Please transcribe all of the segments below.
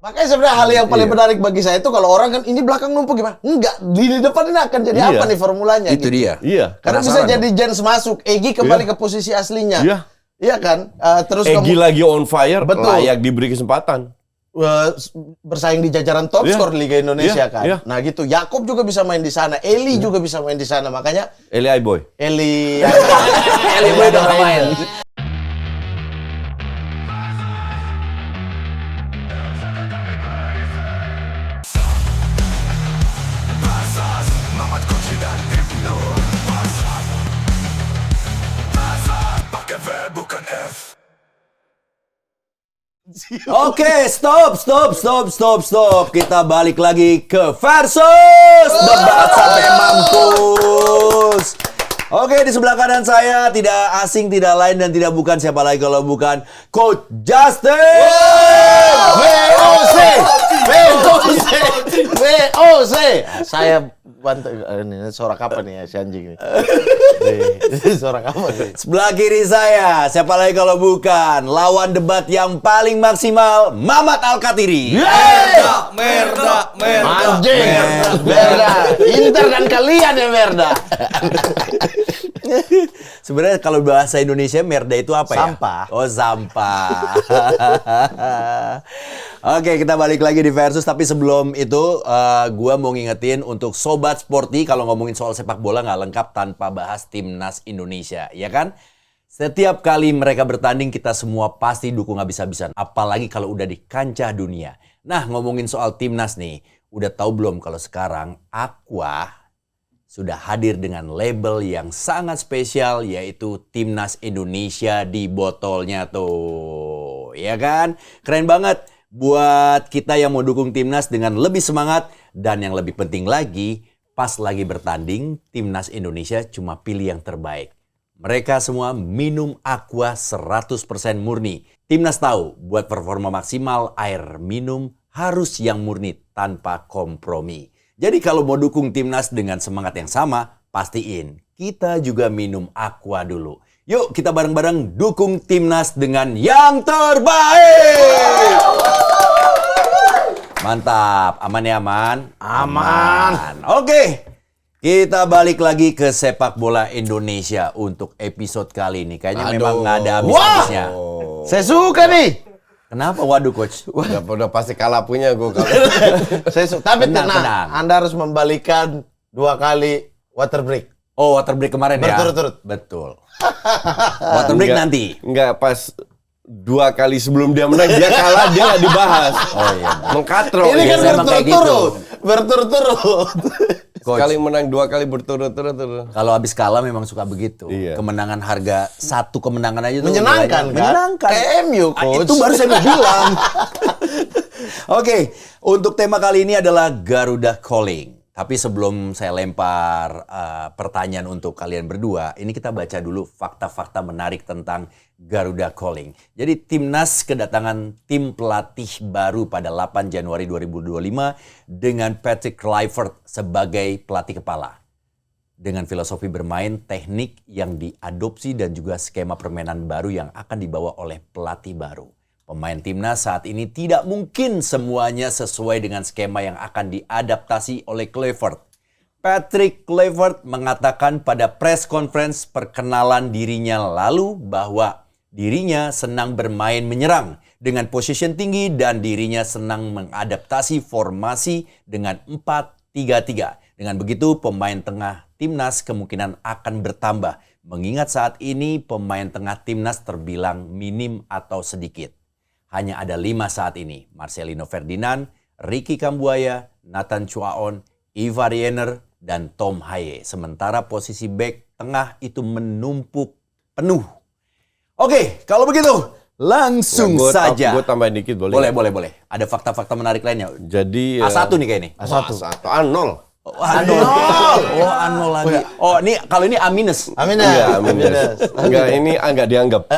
Makanya sebenarnya hal yang paling menarik bagi saya itu kalau orang kan ini belakang numpuk gimana? Enggak, di depan ini akan jadi apa nih formulanya? Itu gitu. dia. Iya. Karena bisa jadi Jens masuk, Egy kembali ke posisi aslinya. Iya. Iya kan? Terus Egy lagi on fire, Betul. layak diberi kesempatan. Bersaing di jajaran top skor Liga Indonesia kan. Iya. Nah gitu, Yakob juga bisa main di sana, Eli juga bisa main di sana. Makanya Eli Aiboy. Eli Boy udah nggak main. Oke, stop. Kita balik lagi ke Versus Debat Sampai Mampus. Oke, di sebelah kanan saya tidak asing, tidak lain dan tidak bukan siapa lagi kalau bukan Coach Justin. VOC. Saya bantu ini sorak apa nih ya si anjing ini? Sorak apa nih? Sebelah kiri saya, siapa lagi kalau bukan lawan debat yang paling maksimal, Mamat Alkatiri. Merda. Anjing. Merda. Inter dan kalian ya Merda. Sebenarnya kalau bahasa Indonesia merda itu apa ya? Sampah. Oh, sampah. Oke, kita balik lagi di Versus. Tapi sebelum itu, gua mau ngingetin untuk Sobat Sporty, kalau ngomongin soal sepak bola nggak lengkap tanpa bahas Timnas Indonesia, ya kan? Setiap kali mereka bertanding, kita semua pasti dukung habis-habisan. Apalagi kalau udah di kancah dunia. Nah, ngomongin soal Timnas nih, udah tahu belum kalau sekarang Aqua sudah hadir dengan label yang sangat spesial, yaitu Timnas Indonesia di botolnya tuh. Ya kan? Keren banget buat kita yang mau dukung Timnas dengan lebih semangat. Dan yang lebih penting lagi, pas lagi bertanding, Timnas Indonesia cuma pilih yang terbaik. Mereka semua minum Aqua 100% murni. Timnas tahu, buat performa maksimal, air minum harus yang murni tanpa kompromi. Jadi kalau mau dukung Timnas dengan semangat yang sama, pastiin kita juga minum Aqua dulu. Yuk kita bareng-bareng dukung Timnas dengan yang terbaik. Mantap, aman ya aman? Aman. Oke, kita balik lagi ke sepak bola Indonesia untuk episode kali ini. Kayaknya memang nggak ada habis-habisnya. Saya suka nih. Kenapa? Waduh coach. Udah pasti kalah punya gue. Tapi tenang, tenang. Anda harus membalikan 2 kali water break. Oh, water break kemarin ya? Berturut-turut. Betul. Water break nanti. Enggak, pas 2 kali sebelum dia menang, dia kalah, dia nggak dibahas. Oh iya. Mengkatrol. Ini kan memang kayak berturut-turut. Berturut-turut. Coach, Sekali menang 2 kali berturut-turut. kalau habis kalah memang suka begitu. Iya. Kemenangan harga 1 kemenangan aja tuh Menyenangkan kan? Menyenangkan. Kayak MU, Coach. Itu baru saya mau bilang. Oke, untuk tema kali ini adalah Garuda Calling. Tapi sebelum saya lempar pertanyaan untuk kalian berdua, ini kita baca dulu fakta-fakta menarik tentang Garuda Calling. Jadi Timnas kedatangan tim pelatih baru pada 8 Januari 2025 dengan Patrick Kluivert sebagai pelatih kepala. Dengan filosofi bermain, teknik yang diadopsi dan juga skema permainan baru yang akan dibawa oleh pelatih baru. Pemain Timnas saat ini tidak mungkin semuanya sesuai dengan skema yang akan diadaptasi oleh Kluivert. Patrick Kluivert mengatakan pada press conference perkenalan dirinya lalu bahwa dirinya senang bermain menyerang dengan position tinggi dan dirinya senang mengadaptasi formasi dengan 4-3-3. Dengan begitu pemain tengah Timnas kemungkinan akan bertambah. Mengingat saat ini pemain tengah Timnas terbilang minim atau sedikit. Hanya ada 5 saat ini, Marcelino Ferdinand, Ricky Kambuaya, Nathan Chuaon, Ivar Jenner, dan Tom Haye. Sementara posisi bek tengah itu menumpuk penuh. Oke, kalau begitu langsung saja. Gue tambahin dikit boleh? Boleh. Ada fakta-fakta menarik lainnya. Jadi A1 nih kayak ini. A1. A0. A0 lagi. Oh, ini kalau ini A-. Iya, minus. Enggak, ini enggak dianggap.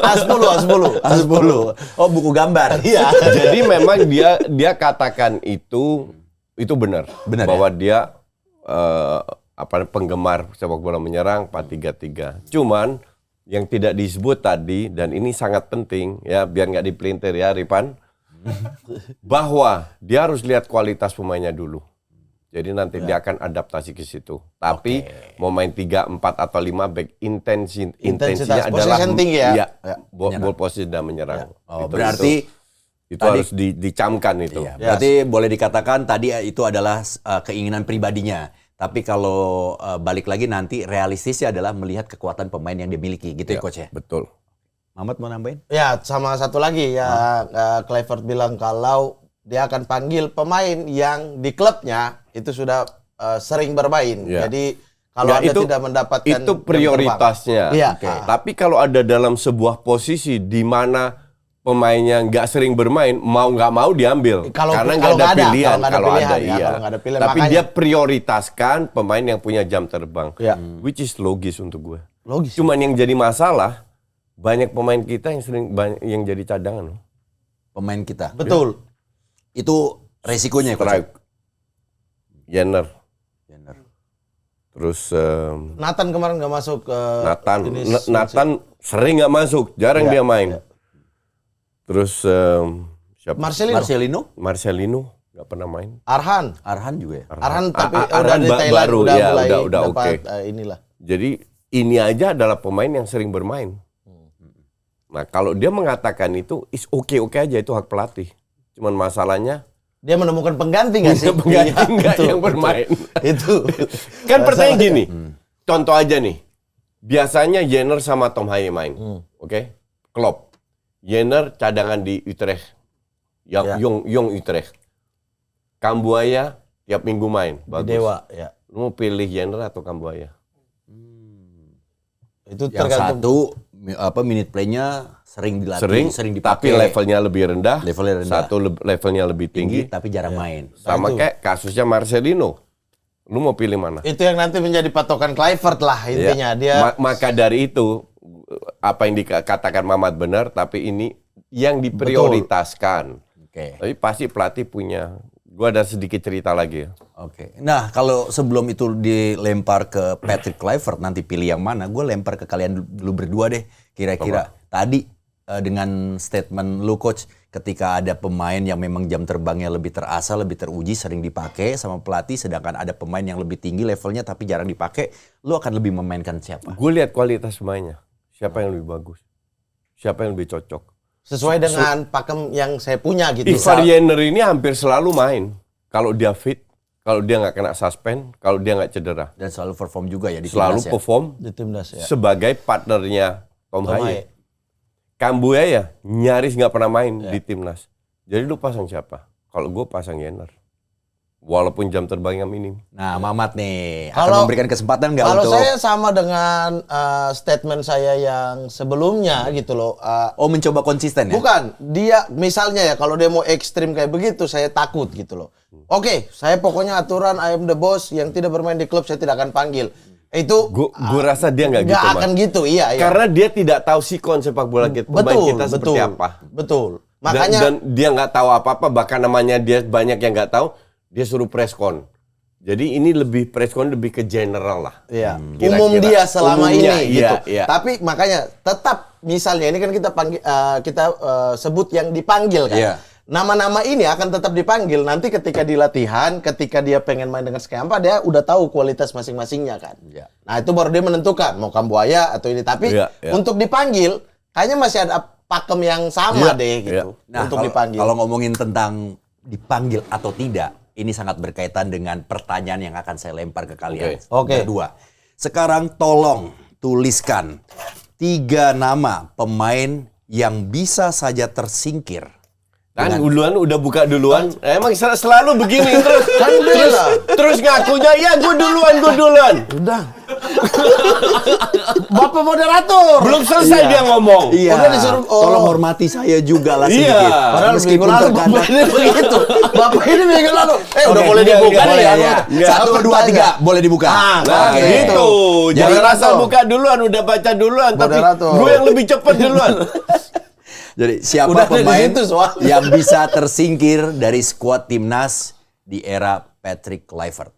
A10. Oh, buku gambar. Iya. Jadi memang dia katakan itu benar. Benar, bahwa dia penggemar sepak bola menyerang 4-3-3. Cuman yang tidak disebut tadi dan ini sangat penting ya biar nggak dipelintir ya Ripan. bahwa dia harus lihat kualitas pemainnya dulu. Jadi nanti dia akan adaptasi ke situ. Tapi mau main 3, 4 atau 5 back intensinya adalah possession tinggi ya. Iya, ball possession dan menyerang. Oh, berarti itu tadi- harus dicamkan itu. Iya, berarti boleh dikatakan tadi itu adalah keinginan pribadinya. Tapi kalau balik lagi nanti realistisnya adalah melihat kekuatan pemain yang dimiliki gitu ya, Coach ya. Betul. Mamat mau nambahin? Ya, sama satu lagi ya, Kluivert bilang kalau dia akan panggil pemain yang di klubnya itu sudah sering bermain. Ya. Jadi kalau Anda tidak mendapatkan itu jam prioritasnya. terbang. Iya. Oke. Tapi kalau ada dalam sebuah posisi di mana pemainnya nggak sering bermain, mau nggak mau diambil. Karena nggak ada pilihan. Kalau ada, ya, kalau nggak ada pilihan. Tapi Makanya- dia prioritaskan pemain yang punya jam terbang. Ya. Which is logis untuk gue. Logis. Cuman yang jadi masalah, banyak pemain kita yang sering yang jadi cadangan. Pemain kita. Betul. Itu resikonya, Coach. Strike. Jenner. Benar. Terus Nathan kemarin nggak masuk ke Nathan sering nggak masuk, jarang dia main. Terus siapa? Marcelino, Marcelino, nggak pernah main. Arhan juga ya. Arhan tapi Arhan udah di Thailand baru, udah ya, mulai udah dapat oke. inilah. Jadi ini aja adalah pemain yang sering bermain. Nah kalau dia mengatakan itu is oke aja, itu hak pelatih. Cuman masalahnya Dia menemukan pengganti nggak sih? pengganti Iya, nggak betul, yang bermain. Itu. Kan pertanyaan gini, contoh aja nih. Biasanya Jenner sama Tom Haye main, oke? Klopp. Jenner cadangan di Utrecht, Young Utrecht. Kambuaya tiap minggu main, Di bagus. Dewa, ya. Lu mau pilih Jenner atau Kambuaya? Itu Yang tergantung. satu minute play-nya sering dilatih, sering tapi dipakai. levelnya lebih rendah. Levelnya rendah. Satu levelnya lebih tinggi. tapi jarang main. Sama Nah, itu. kayak kasusnya Marcelino. Lu mau pilih mana? Itu yang nanti menjadi patokan Kluivert lah intinya. Ya. Dia Maka dari itu apa yang dikatakan Mamat benar, tapi ini yang diprioritaskan. Oke. Tapi pasti pelatih punya. Gua ada sedikit cerita lagi ya. Oke. Nah, kalau sebelum itu dilempar ke Patrick Kluivert, nanti pilih yang mana? Gue lempar ke kalian dulu berdua deh. Kira-kira tadi dengan statement lu, Coach, ketika ada pemain yang memang jam terbangnya lebih terasa, lebih teruji, sering dipakai sama pelatih, sedangkan ada pemain yang lebih tinggi levelnya tapi jarang dipakai, lu akan lebih memainkan siapa? Gue lihat kualitas pemainnya. Siapa yang lebih bagus? Siapa yang lebih cocok? sesuai dengan pakem yang saya punya gitu. Ivar Jenner ini hampir selalu main. Kalau dia fit, kalau dia nggak kena suspend, kalau dia nggak cedera. Dan selalu perform juga ya di Selalu timnas ya? perform Di timnas ya. sebagai partnernya Tom Tom Haye. Haye. Kambuaya ya nyaris nggak pernah main di timnas. Jadi lu pasang siapa? Kalau gue pasang Jenner. Walaupun jam terbangnya minim. Nah, Mamat nih, Kalau- akan memberikan kesempatan nggak Kalau untuk... saya sama dengan statement saya yang sebelumnya gitu loh. Oh, mencoba konsisten ya? Bukan, dia misalnya ya kalau dia mau ekstrim kayak begitu saya takut gitu loh. Oke, saya pokoknya aturan I am the boss, yang tidak bermain di klub saya tidak akan panggil. Itu Gue rasa dia nggak gitu, nggak akan Mas. gitu, iya. Karena dia tidak tahu sikon sepak bola kita, pemain kita seperti apa. Betul. Dan, Makanya dan dia nggak tahu apa-apa, bahkan namanya dia banyak yang nggak tahu, dia suruh preskon. Jadi ini lebih preskon lebih ke general lah. iya, Kira-kira. umum dia selama Umumnya, ini iya, gitu. iya. Tapi makanya tetap misalnya ini kan kita panggil sebut yang dipanggil kan. Iya. Nama-nama ini akan tetap dipanggil nanti ketika di latihan, ketika dia pengen main dengan Skempa, dia udah tahu kualitas masing-masingnya kan. Iya. Nah, itu baru dia menentukan mau Kambuaya atau ini. Tapi Iya, iya. untuk dipanggil kayaknya masih ada pakem yang sama Iya, deh gitu iya. Nah, untuk kalau- dipanggil. Kalau ngomongin tentang dipanggil atau tidak, ini sangat berkaitan dengan pertanyaan yang akan saya lempar ke kalian Oke. berdua. Sekarang tolong tuliskan 3 nama pemain yang bisa saja tersingkir. Kan duluan udah buka duluan. Emang selalu begini terus. Kan beda. terus ngakunya ya gue duluan. Udah. Bapak moderator. Belum selesai dia ngomong. Iya. Udah disuruh- oh. Tolong hormati saya juga lah Iya. sedikit. Padahal minggu Meskipun lalu terkadang Bapak ini begitu. Bapak ini minggu lalu. Udah Oke, boleh dibuka boleh nih ya. ya. Iya. 1, 2, 3 boleh dibuka. Nah Oke. gitu. Jangan Moderator. asal buka duluan, udah baca duluan. Tapi Moderator. gue yang lebih cepat duluan. Jadi siapa Udah ada di pemain situ soalnya. yang bisa tersingkir dari skuad timnas di era Patrick Kluivert?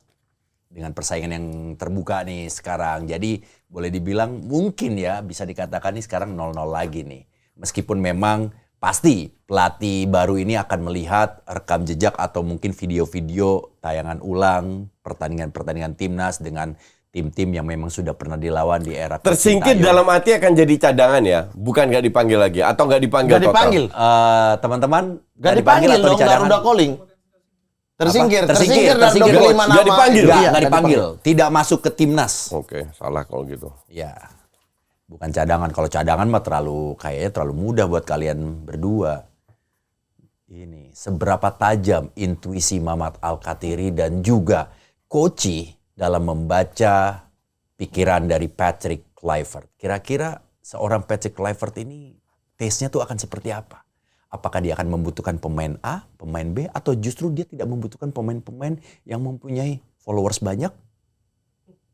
Dengan persaingan yang terbuka nih sekarang. Jadi boleh dibilang mungkin ya bisa dikatakan nih sekarang 0-0 lagi nih. Meskipun memang pasti pelatih baru ini akan melihat rekam jejak atau mungkin video-video tayangan ulang pertandingan-pertandingan timnas dengan tim-tim yang memang sudah pernah dilawan di era Coach Tersingkir Sintayong. dalam arti akan jadi cadangan ya, bukan nggak dipanggil lagi atau nggak dipanggil Nggak total? dipanggil. Teman-teman Gak dipanggil atau dong, dicadangan? Garuda Calling. Tersingkir Tersingkir, dan tersingkir. 25 Nggak nama. dipanggil? Nggak, Iya, nggak dipanggil. Tidak masuk ke timnas. Oke, salah kalau gitu. Ya, bukan cadangan. Kalau cadangan mah kayaknya terlalu mudah buat kalian berdua. Ini seberapa tajam intuisi Mamat Al-Kathiri dan juga Koci dalam membaca pikiran dari Patrick Kluivert. Kira-kira seorang Patrick Kluivert ini taste-nya tuh akan seperti apa? Apakah dia akan membutuhkan pemain A, pemain B, atau justru dia tidak membutuhkan pemain-pemain yang mempunyai followers banyak?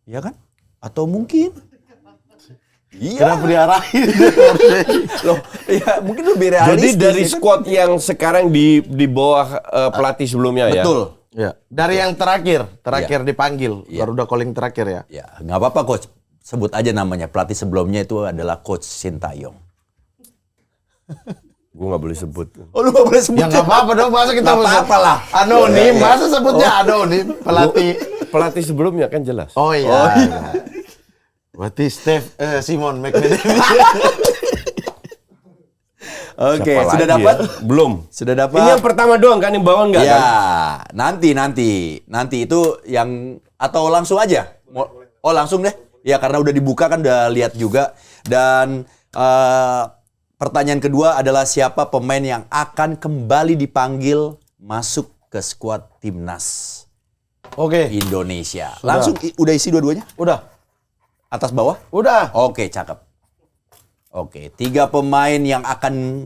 Ya kan? Atau mungkin Kenapa diarahin? loh, ya mungkin lebih realistis. Jadi dari ya kan? squad yang sekarang di bawah pelatih sebelumnya ya. Betul. Ya. Dari yang terakhir dipanggil. Iya. Garuda Calling terakhir ya. Ya, nggak apa-apa coach. Sebut aja namanya. Pelatih sebelumnya itu adalah Coach Sintayong. Gue nggak boleh sebut. Oh, lu nggak boleh sebut. Ya nggak apa-apa dong, masa kita Nggak apa-apa lah. anonim, masa sebutnya anonim pelatih. Pelatih sebelumnya kan jelas. Oh iya. Berarti Simon McManamy. Oke, Siapa sudah lagi dapat? ya? Belum. Sudah dapat? Ini yang pertama doang kan yang bawah nggak Ya, kan? nanti itu yang atau langsung aja. Oh, langsung deh. Ya, karena udah dibuka kan udah lihat juga. Dan pertanyaan kedua adalah siapa pemain yang akan kembali dipanggil masuk ke skuad timnas Oke. Indonesia. Sudah. Langsung udah isi dua-duanya? Udah. Atas bawah? Udah. Oke, cakep. Oke, 3 pemain yang akan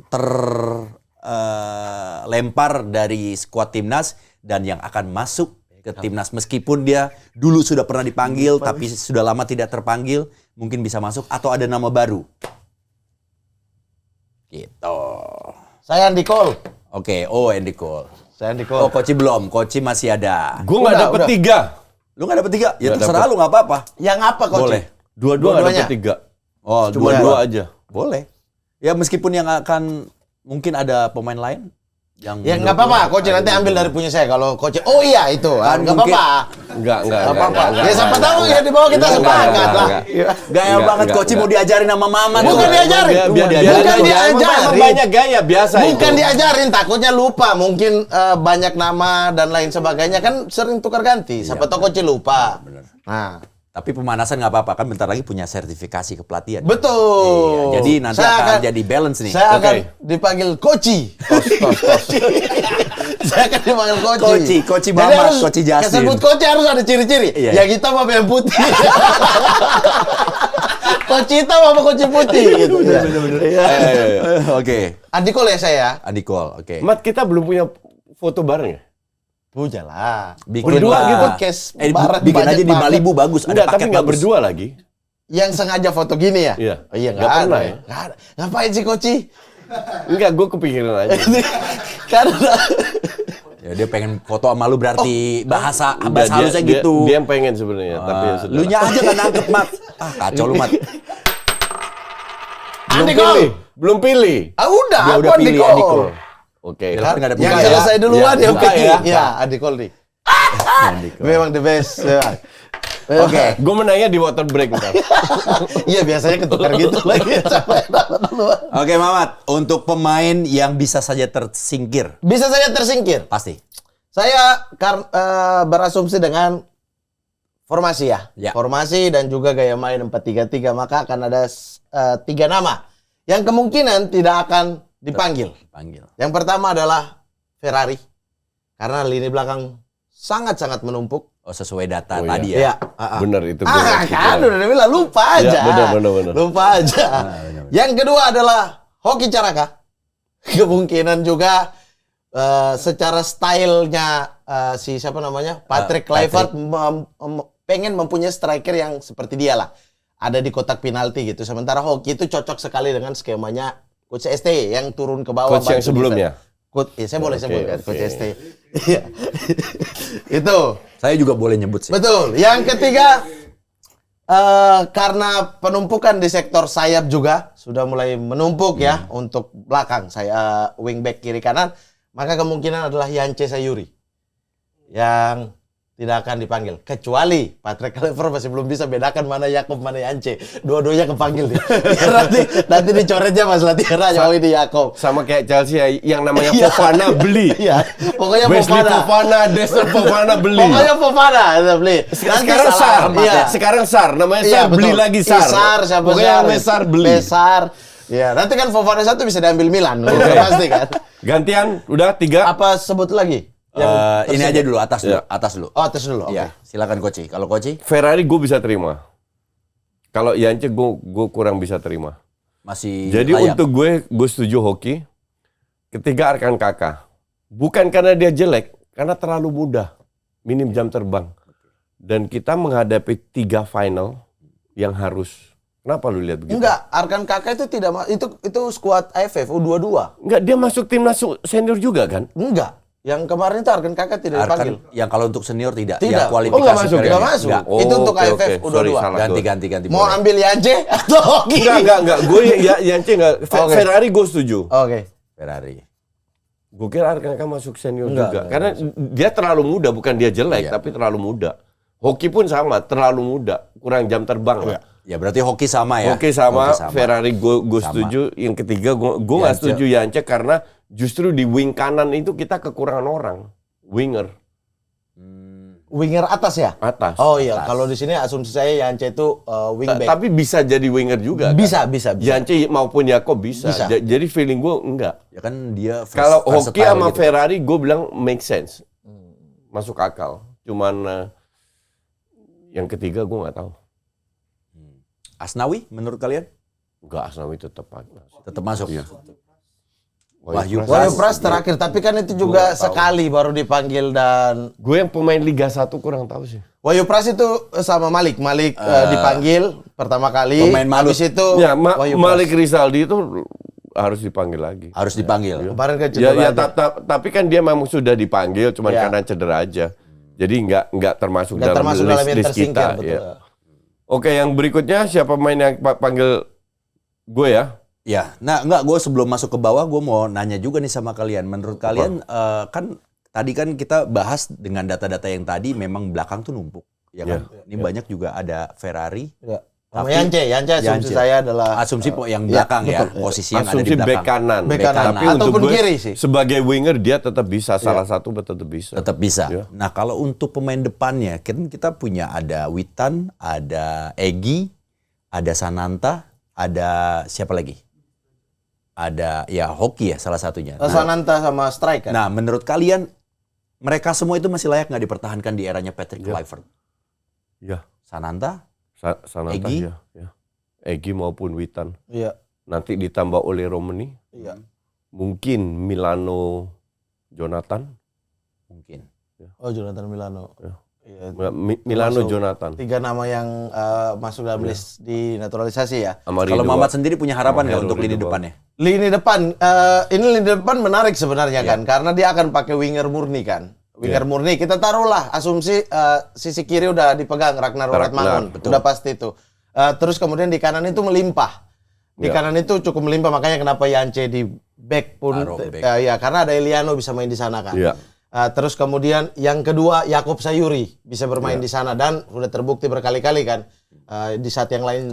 terlempar dari skuad timnas dan yang akan masuk ke timnas meskipun dia dulu sudah pernah dipanggil tapi sudah lama tidak terpanggil, mungkin bisa masuk atau ada nama baru. Gitu. Saya Andy Cole. Oke, oh Andy Cole. Saya Andy Oh, Cole. Koci belum. Koci masih ada. Gue nggak Udah, dapet udah. 3. Lu nggak dapet 3? Ya Nggak terserah dapet. lu, nggak apa-apa. Yang apa coach? Boleh. Dua-dua nggak Dua-duanya? dapet 3. Oh, Cuma dua-dua. 2 aja. Boleh. Ya meskipun yang akan mungkin ada pemain lain yang Ya nggak apa-apa, coach nanti ambil dari punya saya kalau coach. Oh iya itu, Kan nggak mungkin- apa-apa. Enggak. Nggak apa-apa. Ya siapa tahu ya di bawah kita Enggak, sepakat enggak, lah. enggak. Gaya Enggak, banget enggak, Koci enggak. mau diajarin sama Mama Bukan tuh. diajarin. Bukan Bukan diajarin. Emang banyak gaya biasa Bukan itu. diajarin, takutnya lupa. Mungkin banyak nama dan lain sebagainya kan sering tukar ganti. Siapa tahu coach lupa. Nah, Tapi pemanasan nggak apa-apa kan bentar lagi punya sertifikasi kepelatihan. betul. Iya, jadi nanti akan jadi balance nih. Saya Oke. akan dipanggil Koci. Saya akan dipanggil Koci. Koci Jadi Mamat, harus Koci Justin. Kesebut Koci harus ada ciri-ciri. Iya. Yang hitam apa yang putih. Koci hitam apa Koci putih gitu. Iya. Oke. Andi Cole ya saya. Andi Cole, oke. Mat, kita belum punya foto bareng ya? Punya lah. Bikin Berdua lah. gitu, podcast bikin bareng aja banyak di banget. Malibu bagus. Ada Enggak, tapi paket nggak bagus. berdua lagi. Yang sengaja foto gini ya? Iya. Oh, iya Nggak nggak ada. pernah ya? Nggak ada. Ngapain sih Koci? Enggak, gue kepikiran aja. Karena Ya dia pengen foto sama lu berarti bahasa Enggak, halusnya gitu. Dia yang pengen sebenarnya, tapi ya sudah. Lu nya aja nggak nangkep, Mat. Ah, kacau lu, Mat. belum Andi pilih. Cole. Belum pilih. udah, Dia aku udah Andi pilih Cole. Andi Cole. Oke. Ya, kan nggak ada Yang buka ya. selesai duluan Ya, yang buka pergi. ya. Ya, Andi Cole nih. Andi Cole. Memang the best. Ya. Oke. Gue menanya di water break ntar. Iya biasanya ketukar gitu lagi sampai dapat duluan. Oke, Mamat. Untuk pemain yang bisa saja tersingkir, Bisa saya tersingkir. pasti. Saya berasumsi dengan formasi ya. Ya. Formasi dan juga gaya main 4-3-3, maka akan ada 3 nama yang kemungkinan tidak akan dipanggil. Panggil. Yang pertama adalah Ferrari. Karena lini belakang sangat-sangat menumpuk. Oh, sesuai data Oh, tadi Iya. ya. Bener itu. gua Kan kepikiran. udah bilang lupa aja. Ya, bener. Lupa aja. Yang kedua adalah Hoki Caraka. Kemungkinan juga secara stylenya si siapa namanya Patrick Kluivert pengen mempunyai striker yang seperti dia lah. Ada di kotak penalti gitu. Sementara Hoki itu cocok sekali dengan skemanya Coach ST yang turun ke bawah. Coach yang bantu sebelumnya? Coach, saya boleh Oke, sebutkan oke. Coach ST. Iya. Itu. Saya juga boleh nyebut sih. Betul. Yang ketiga Karena penumpukan di sektor sayap juga sudah mulai menumpuk ya untuk belakang saya wingback kiri kanan, maka kemungkinan adalah Yance Sayuri yang tidak akan dipanggil, kecuali Patrick Kluivert masih belum bisa bedakan mana Yakob mana Yance. Dua-duanya kepanggil nih. nanti dicoretnya pas latihan aja, oh ini Yakob. Sama kayak Chelsea yang namanya Fofana beli. Iya, pokoknya Wesley Fofana, Dexter Fofana beli. Pokoknya Fofana beli. Sekarang SAR, sekarang SAR, namanya SAR, beli betul. lagi SAR. SAR, siapa Pokoknya namanya SAR beli. SAR. Ya, nanti kan Fofana satu bisa diambil Milan, udah pasti kan. Gantian, udah 3. Apa sebut lagi? Ini aja dulu, atas dulu. Atas dulu. Oh, atas dulu. Oke. Ya, silakan Koci. Kalau Koci Ferrari gue bisa terima. Kalau Yance gue kurang bisa terima. masih Jadi layak. untuk gue setuju hoki. Ketiga Arkan Kakak. Bukan karena dia jelek, karena terlalu mudah. Minim jam terbang. Dan kita menghadapi 3 final yang harus. Kenapa lu lihat begitu? Enggak, Arkan Kakak itu tidak itu skuad AFF U22. Enggak, dia masuk timnas senior juga kan? Enggak. Yang kemarin itu Arkan Kakak tidak dipanggil. yang kalau untuk senior tidak, Tidak. yang kualifikasi Oh, nggak masuk, periode. Nggak masuk. Nggak. Itu untuk oke, AFF oke. U22. Sorry, salah. Ganti. Mau boleh. ambil Yance atau Hoki? Enggak. Gue Yance enggak. Oke. Ferrari gue setuju. Oke. Ferrari. Gue kira Arkan Kakak masuk senior Enggak, juga. Karena dia terlalu muda, bukan dia jelek, Iya. tapi terlalu muda. Hoki pun sama, terlalu muda. Kurang jam terbang lah. Ya berarti hoki sama ya. Oke sama, Hoki sama. Ferrari gue Sama. setuju. Yang ketiga gue nggak Yance. setuju Yance karena justru di wing kanan itu kita kekurangan orang, winger Winger atas ya? atas. Oh iya, kalau di sini asumsi saya Yance itu wingback. Tapi bisa jadi winger juga. Bisa. Kan? Yance maupun Yakob bisa. Bisa. Jadi feeling gue enggak. Ya kan dia Kalau versatile Hoki sama gitu. Ferrari gue bilang make sense, masuk akal. Cuman yang ketiga gue nggak tahu. Asnawi menurut kalian Enggak, Asnawi tetap aja. tetap masuk. Iya. Wahyu Wahyu Pras terakhir, tapi kan itu juga Gua tahu. sekali baru dipanggil dan Gue yang pemain Liga 1 kurang tahu sih. Wahyu Pras itu sama Malik dipanggil pertama kali. Pemain Malut. Habis itu Ya, Wahyu Pras. Malik Rizaldi itu harus dipanggil lagi. Harus dipanggil. Kemarin kan Ya, cedera. tapi kan dia memang sudah dipanggil, cuman Ya. karena cedera aja. Jadi nggak termasuk Nggak dalam termasuk dalam yang list tersingkir, kita. betul. Ya. Oke, yang berikutnya siapa pemain yang panggil gue ya? Ya, nah enggak, gue sebelum masuk ke bawah, gue mau nanya juga nih sama kalian. Menurut kalian, kan tadi kan kita bahas dengan data-data yang tadi, memang belakang tuh numpuk, ya kan? Ini banyak juga ada Ferrari, Ya. Sama Tapi- Yance asumsi Yance. saya adalah asumsi yang belakang ya, betul. posisi yang ada di Asumsi belakang. bek kanan. Bek kanan. Tapi Ataupun untuk gue kiri sih. sebagai winger dia tetap bisa, salah satu tetap bisa. Tetap bisa. Ya. Nah kalau untuk pemain depannya, kan kita punya ada Witan, ada Egy, ada Sananta, ada siapa lagi? Ada ya Hoki ya salah satunya. Sananta sama Strike kan. Nah, menurut kalian mereka semua itu masih layak nggak dipertahankan di eranya Patrick Kluivert? Ya, Sananta, Sananta Egy? ya. Egy maupun Witan. Iya. Nanti ditambah oleh Romani. Iya. Mungkin Milano Jonathan. mungkin. Oh, Jonathan Milano. Ya. Iya. Milano Termasuk Jonathan. 3 nama yang masuk dalam list di naturalisasi ya. Sama Kalau Ridho. Mamat sendiri punya harapan nggak Heru untuk lini Ridho. depannya? Lini depan, ini lini depan menarik sebenarnya kan, karena dia akan pakai winger murni kan. Winger murni, kita taruhlah asumsi sisi kiri udah dipegang Ragnar Mangun, betul. udah pasti itu. Terus kemudian di kanan itu melimpah. Di kanan itu cukup melimpah, makanya kenapa Yance di back pun, Taruh back. ya karena ada Eliano bisa main di sana kan. Iya. Terus kemudian yang kedua Yakob Sayuri bisa bermain di sana dan sudah terbukti berkali-kali kan di saat yang lain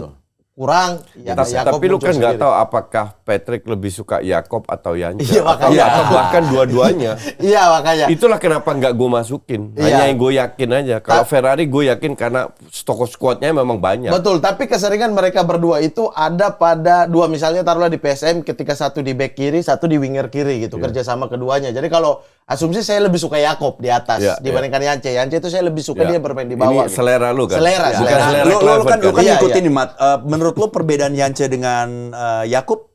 kurang. Tapi lu kan nggak tahu apakah Patrick lebih suka Yakob atau Yance. Iya, atau makanya. bahkan dua-duanya. Iya makanya. Itulah kenapa nggak gue masukin. Hanya Iya. yang gue yakin aja. Kalau Ferrari gue yakin karena stok squadnya memang banyak. Betul, tapi keseringan mereka berdua itu ada pada dua, misalnya taruhlah di PSM ketika satu di back kiri, satu di winger kiri gitu, kerjasama keduanya. Jadi kalau asumsi saya lebih suka Yakob di atas Iya, dibandingkan Yance. Yance itu saya lebih suka Ya. dia bermain di bawah. Ini selera lu kan? Selera, Bukan selera. selera Lu Kluivert kan Iya, ngikutin iya. nih, Mat. Menurut lu perbedaan Yance dengan Yakub,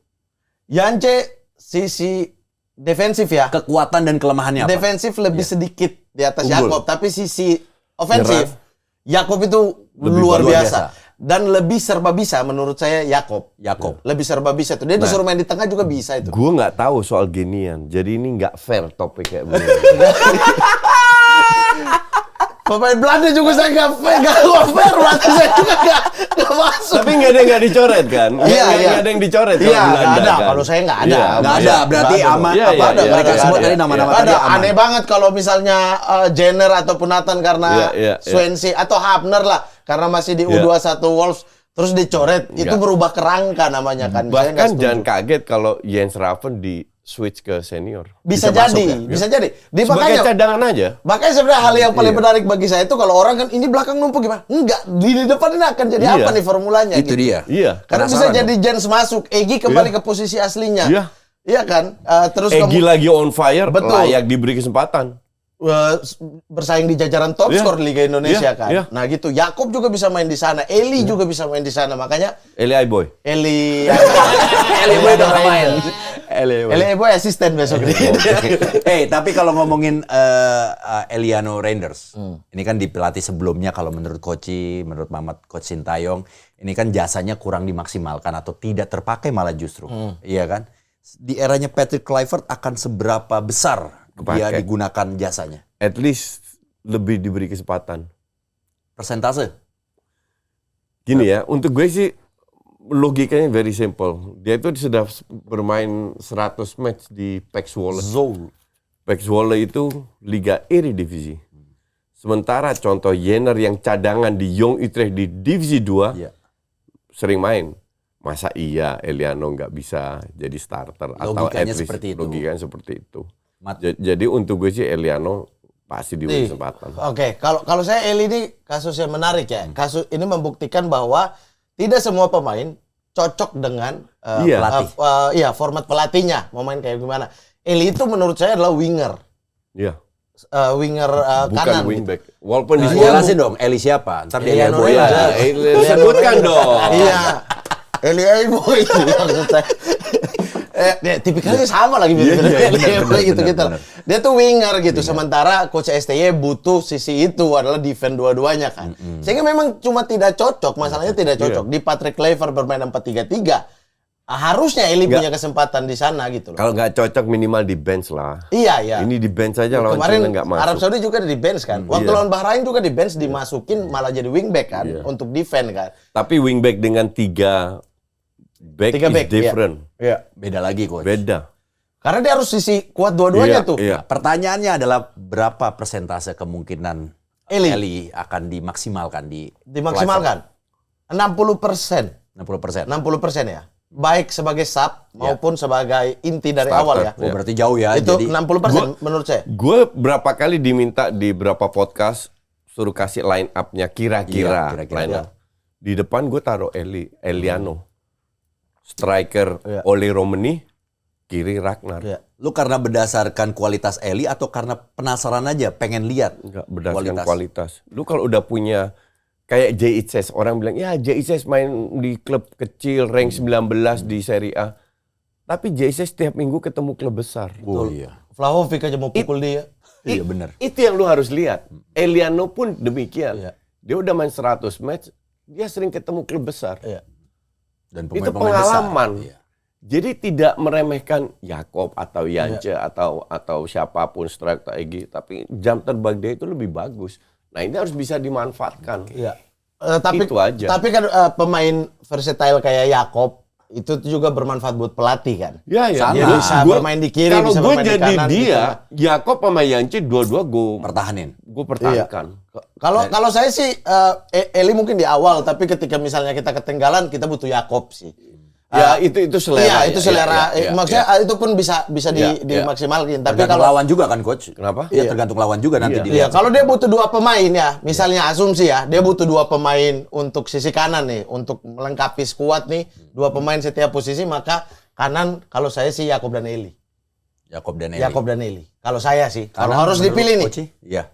Yance sisi defensif ya. kekuatan dan kelemahannya apa? Defensif lebih sedikit di atas Unggul. Yakob, tapi sisi ofensif Yakob itu Lebih luar luar biasa. biasa. Dan lebih serba bisa menurut saya Yakob. Yakob. Lebih serba bisa tuh. Dia disuruh main di tengah juga bisa itu. Gue nggak tahu soal ginian. Jadi ini nggak fair topik kayak begini. Pemain Belanda juga saya nggak fair, berarti saya juga nggak masuk. Tapi nggak ada yang dicoret kan? Iya. Nggak ada yang dicoret kalau Iya, nggak Belanda ada. kan? Kalau saya nggak ada. Iya, Nggak ada, berarti Nggak ada. aman. Iya, Apa iya, ada iya, mereka iya, sebut iya, tadi iya. nama-nama Nggak tadi ada. aman. Aneh banget kalau misalnya Jenner ataupun Nathan karena Iya, iya, iya. Swansea atau Hapner lah karena masih di Iya. U21 Wolves terus dicoret, itu Nggak. berubah kerangka namanya kan. Saya nggak Bahkan setuju. jangan kaget kalau Jens Raven di switch ke senior. bisa masuk jadi, ya? bisa jadi. Sebagai cadangan aja. Makanya sebenarnya hal yang paling Iya. menarik bagi saya itu kalau orang kan ini belakang numpuk gimana? Enggak, di depan ini akan jadi Iya. apa nih formulanya? Itu dia. Iya. Karena bisa Penasaran jadi Jens masuk, Egy kembali ke posisi aslinya. Iya. Iya kan? Terus Egy lagi on fire, Betul. layak diberi kesempatan. bersaing di jajaran top Iya. skor Liga Indonesia Iya, kan. iya. Nah gitu, Yakob juga bisa main di sana, Eli juga bisa main di sana. Makanya Eli Boy. Eli Boy udah nggak main. Eli Boy asisten besok nih. Tapi kalau ngomongin Eliano Reinders, ini kan di pelatih sebelumnya kalau menurut menurut Coach Sintayong, ini kan jasanya kurang dimaksimalkan atau tidak terpakai malah justru, iya kan? Di eranya Patrick Kluivert akan seberapa besar dia Kepakai. digunakan jasanya? At least lebih diberi kesempatan. Persentase? Gini ya, untuk gue sih logikanya very simple. Dia itu sudah bermain 100 match di PEC Zwolle. PEC Zwolle itu Liga Eredivisie. Sementara contoh Jenner yang cadangan di Jong Utrecht di Divisi 2 Iya. sering main. Masa iya Eliano nggak bisa jadi starter atau Logikanya at least seperti itu. logikanya seperti itu. Mat- Jadi untuk gue sih Eliano pasti diberi kesempatan. Oke, kalau saya Eli ini kasus yang menarik ya. Kasus ini membuktikan bahwa tidak semua pemain cocok dengan Iya. Pelatih. format pelatihnya. Mau main kayak gimana? Eli itu menurut saya adalah winger. Iya. Winger Bukan kanan. wingback. Walaupun di Jelasin dong, Eli siapa? Ntar dia Eliano Boy Reinders. aja. Sebutkan dong. Iya. Eli Boy itu maksud saya. Dia tipikalnya sama lagi Iya, iya, Eli benar, Boy gitu. benar. Dia tuh winger gitu. Sementara coach STY butuh sisi itu adalah defend dua-duanya kan. Sehingga memang cuma tidak cocok, masalahnya tidak cocok. Di Patrick Kluivert bermain 4-3-3. Harusnya Eli punya kesempatan di sana gitu loh. Kalau nggak cocok minimal di bench lah. Iya, iya. Ini di bench aja lawan Kemarin China nggak masuk. Arab Saudi juga di bench kan. Waktu Iya. lawan Bahrain juga di bench dimasukin malah jadi wingback kan untuk defend kan. Tapi wingback dengan 3 back Tiga is back, different. Iya. Beda lagi, Coach. Beda. Karena dia harus sisi kuat dua-duanya tuh. Iya. Pertanyaannya adalah berapa persentase kemungkinan Eli. Eli akan dimaksimalkan di Dimaksimalkan 60%. 60%. 60% ya. Baik sebagai sub maupun sebagai inti dari Starter, awal ya. Oh, berarti jauh ya. Itu Jadi 60% menurut saya. Gue berapa kali diminta di berapa podcast suruh kasih line up-nya kira-kira. Iya, kira-kira. Line up. Di depan gue taruh Eliano. Striker Iya. Ole Romani, kiri Ragnar. Iya. lu karena berdasarkan kualitas Eli atau karena penasaran aja, pengen lihat Enggak, berdasarkan kualitas. Lu kalau udah punya kayak JICS, orang bilang, ya JICS main di klub kecil, rank 19 di Serie A. Tapi JICS setiap minggu ketemu klub besar. Oh iya. Vlahovic aja mau pukul dia. Iya benar. Itu yang lu harus lihat. Eliano pun demikian. Iya. Dia udah main 100 match, dia sering ketemu klub besar. Iya. Dan Itu pemain-pemain besar. pengalaman. Iya. Jadi tidak meremehkan Yakob atau Yance atau siapapun striker atau Egy, tapi jam terbang dia itu lebih bagus. Nah, ini harus bisa dimanfaatkan. Iya. Tapi Itu aja. Tapi kan pemain versatile kayak Yakob itu juga bermanfaat buat pelatih kan. Ya, ya. Dia bisa bermain di kiri, kalau bisa gue bermain di jadi kanan, dia, gitu. Yakob sama Yance dua-dua Pertahanin. gue pertahankan. Kalau saya sih Eli mungkin di awal, tapi ketika misalnya kita ketinggalan kita butuh Yakob sih. Ya, itu selera. Iya, itu selera. Ya, ya, Maksudnya itu pun bisa Ya, dimaksimalkan. Tapi Tergantung kalau lawan juga kan coach. Kenapa? Iya tergantung lawan juga nanti Iya. iya, dilihat. kalau dia butuh dua pemain ya, misalnya asumsi ya, dia butuh dua pemain untuk sisi kanan nih, untuk melengkapi skuad nih, dua pemain setiap posisi, maka kanan kalau saya sih Yakob dan Eli. Yakob dan Eli. Yakob dan Eli. Kalau saya sih, kalau Kanan harus menurut dipilih nih. Coach, iya.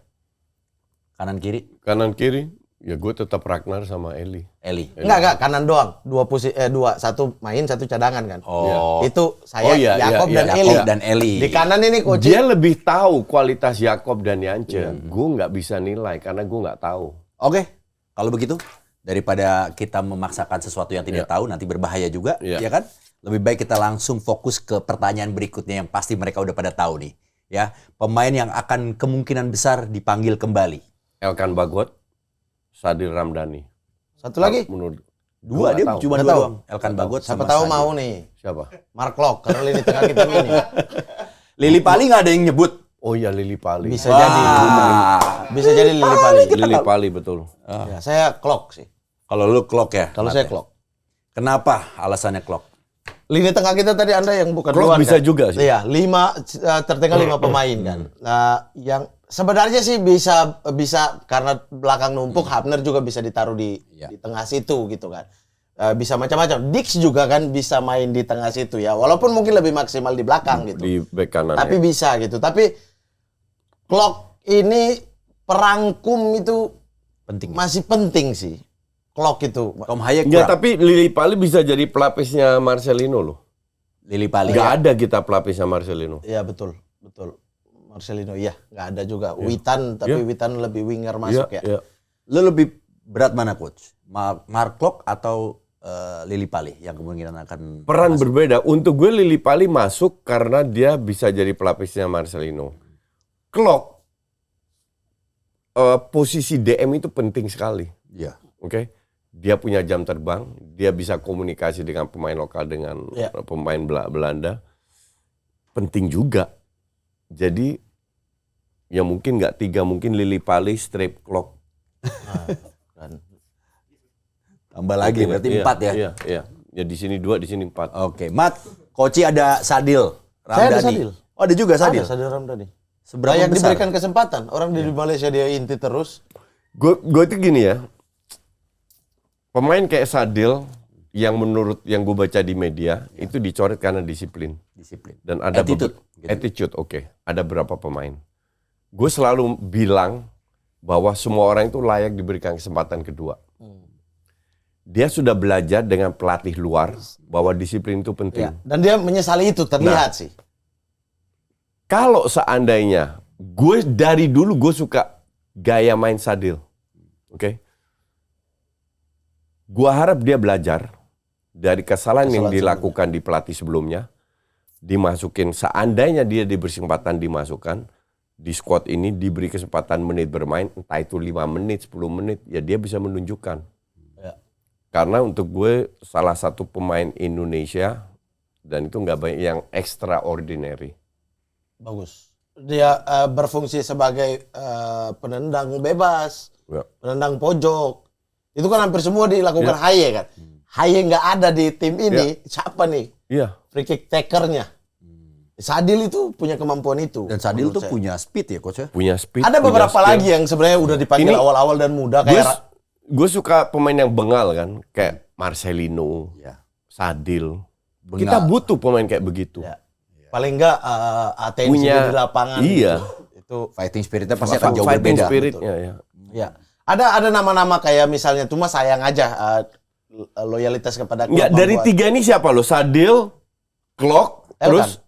Kanan kiri Kanan kiri, ya gue tetap Ragnar sama Eli. Eli. Enggak, kanan doang. Satu main, satu cadangan kan. Oh. Itu saya Oh, iya, Yakob iya, dan iya. Eli. Yakob dan Eli. Di kanan ini coach. Dia lebih tahu kualitas Yakob dan Yance. Gue nggak bisa nilai karena gue nggak tahu. Oke. Kalau begitu daripada kita memaksakan sesuatu yang tidak tahu nanti berbahaya juga, Iya. ya kan? Lebih baik kita langsung fokus ke pertanyaan berikutnya yang pasti mereka udah pada tahu nih, ya. Pemain yang akan kemungkinan besar dipanggil kembali. Elkan Bagot, Sadil Ramdhani. Satu lagi. Menurut Dua, dia tahu. cuma Nggak dua tahu. doang. Elkan Bagot Siapa sama tahu Sadil. mau nih. siapa? Mark Locke karena lini tengah kita ini. Lili Pali nggak ada yang nyebut. Oh iya, Lili Pali. Bisa jadi. Bisa jadi Lili Pali. Lili Pali betul. Ya, saya Clock sih. Kalau lu Klok ya? Kalau saya Clock. Kenapa alasannya Klok? Lini tengah kita tadi Anda yang bukan Klok luar bisa kan? juga sih. Iya, tertinggal 5 pemain kan. Nah, yang sebenarnya sih bisa karena belakang numpuk, Hapner juga bisa ditaruh di tengah situ gitu kan. Bisa macam-macam. Dix juga kan bisa main di tengah situ ya. Walaupun mungkin lebih maksimal di belakang gitu. Di bek kanan. Tapi bisa gitu. Tapi Klok ini perangkum itu Penting. masih penting sih. Klok itu. Tom Hayek Enggak, kurang. tapi Lili Pali bisa jadi pelapisnya Marcelino loh. Lili Pali. Enggak ada kita pelapisnya Marcelino. Iya betul. Marcelino iya, nggak ada juga. Witan, tapi Witan lebih winger masuk ya. Iya. Lu lebih berat mana coach? Mark Klok atau Lili Pali yang kemungkinan akan Peran berbeda. Untuk gue Lili Pali masuk karena dia bisa jadi pelapisnya Marcelino. Klok posisi DM itu penting sekali. Iya. Oke. Dia punya jam terbang, dia bisa komunikasi dengan pemain lokal dengan pemain Belanda. Penting juga. Jadi ya mungkin nggak 3, mungkin Lili Pali, strip Klok. Tambah lagi berarti 4 ya. Iya. Ya di sini 2, di sini 4. Oke, Mat, Koci ada Sadil Ramdhani. Saya ada Sadil. Oh, ada juga Sadil. Ada Sadil Ramdhani. Seberapa Layak besar? diberikan kesempatan. Orang di Malaysia dia inti terus. Gue itu gini ya. Pemain kayak Sadil yang menurut yang gue baca di media itu dicoret karena disiplin. Dan ada attitude, oke. Ada berapa pemain. Gue selalu bilang bahwa semua orang itu layak diberikan kesempatan kedua. Dia sudah belajar dengan pelatih luar bahwa disiplin itu penting. Ya. Dan dia menyesali itu, terlihat sih. Kalau seandainya gue dari dulu gue suka gaya main Sadil. Oke. Gue harap dia belajar dari kesalahan yang dilakukan di pelatih sebelumnya. Dimasukin, seandainya dia diberi kesempatan dimasukkan di squad ini, diberi kesempatan menit bermain, entah itu 5 menit, 10 menit, ya dia bisa menunjukkan. Ya. Karena untuk gue salah satu pemain Indonesia dan itu nggak banyak yang extraordinary. Bagus. Dia berfungsi sebagai penendang bebas, penendang pojok. Itu kan hampir semua dilakukan Haye kan. Haye nggak ada di tim ini. Siapa nih? Iya. Free kick takernya. Sadil itu punya kemampuan itu. Dan Sadil tuh punya speed ya coach ya? Punya speed. Ada punya beberapa skill. lagi yang sebenarnya udah dipanggil Ini- awal-awal dan muda kayak Gue suka pemain yang bengal kan, kayak Marcelino, Ya. Sadil. Bengal. Kita butuh pemain kayak begitu. Ya. Paling enggak atensi Punya- di lapangan. iya. Itu Fighting spiritnya pasti akan jauh Fighting berbeda. spiritnya ya. ya. Ada nama-nama kayak misalnya cuma sayang aja loyalitas kepada klub. Enggak, dari membuat- 3 ini siapa lo? Sadil, Klok, terus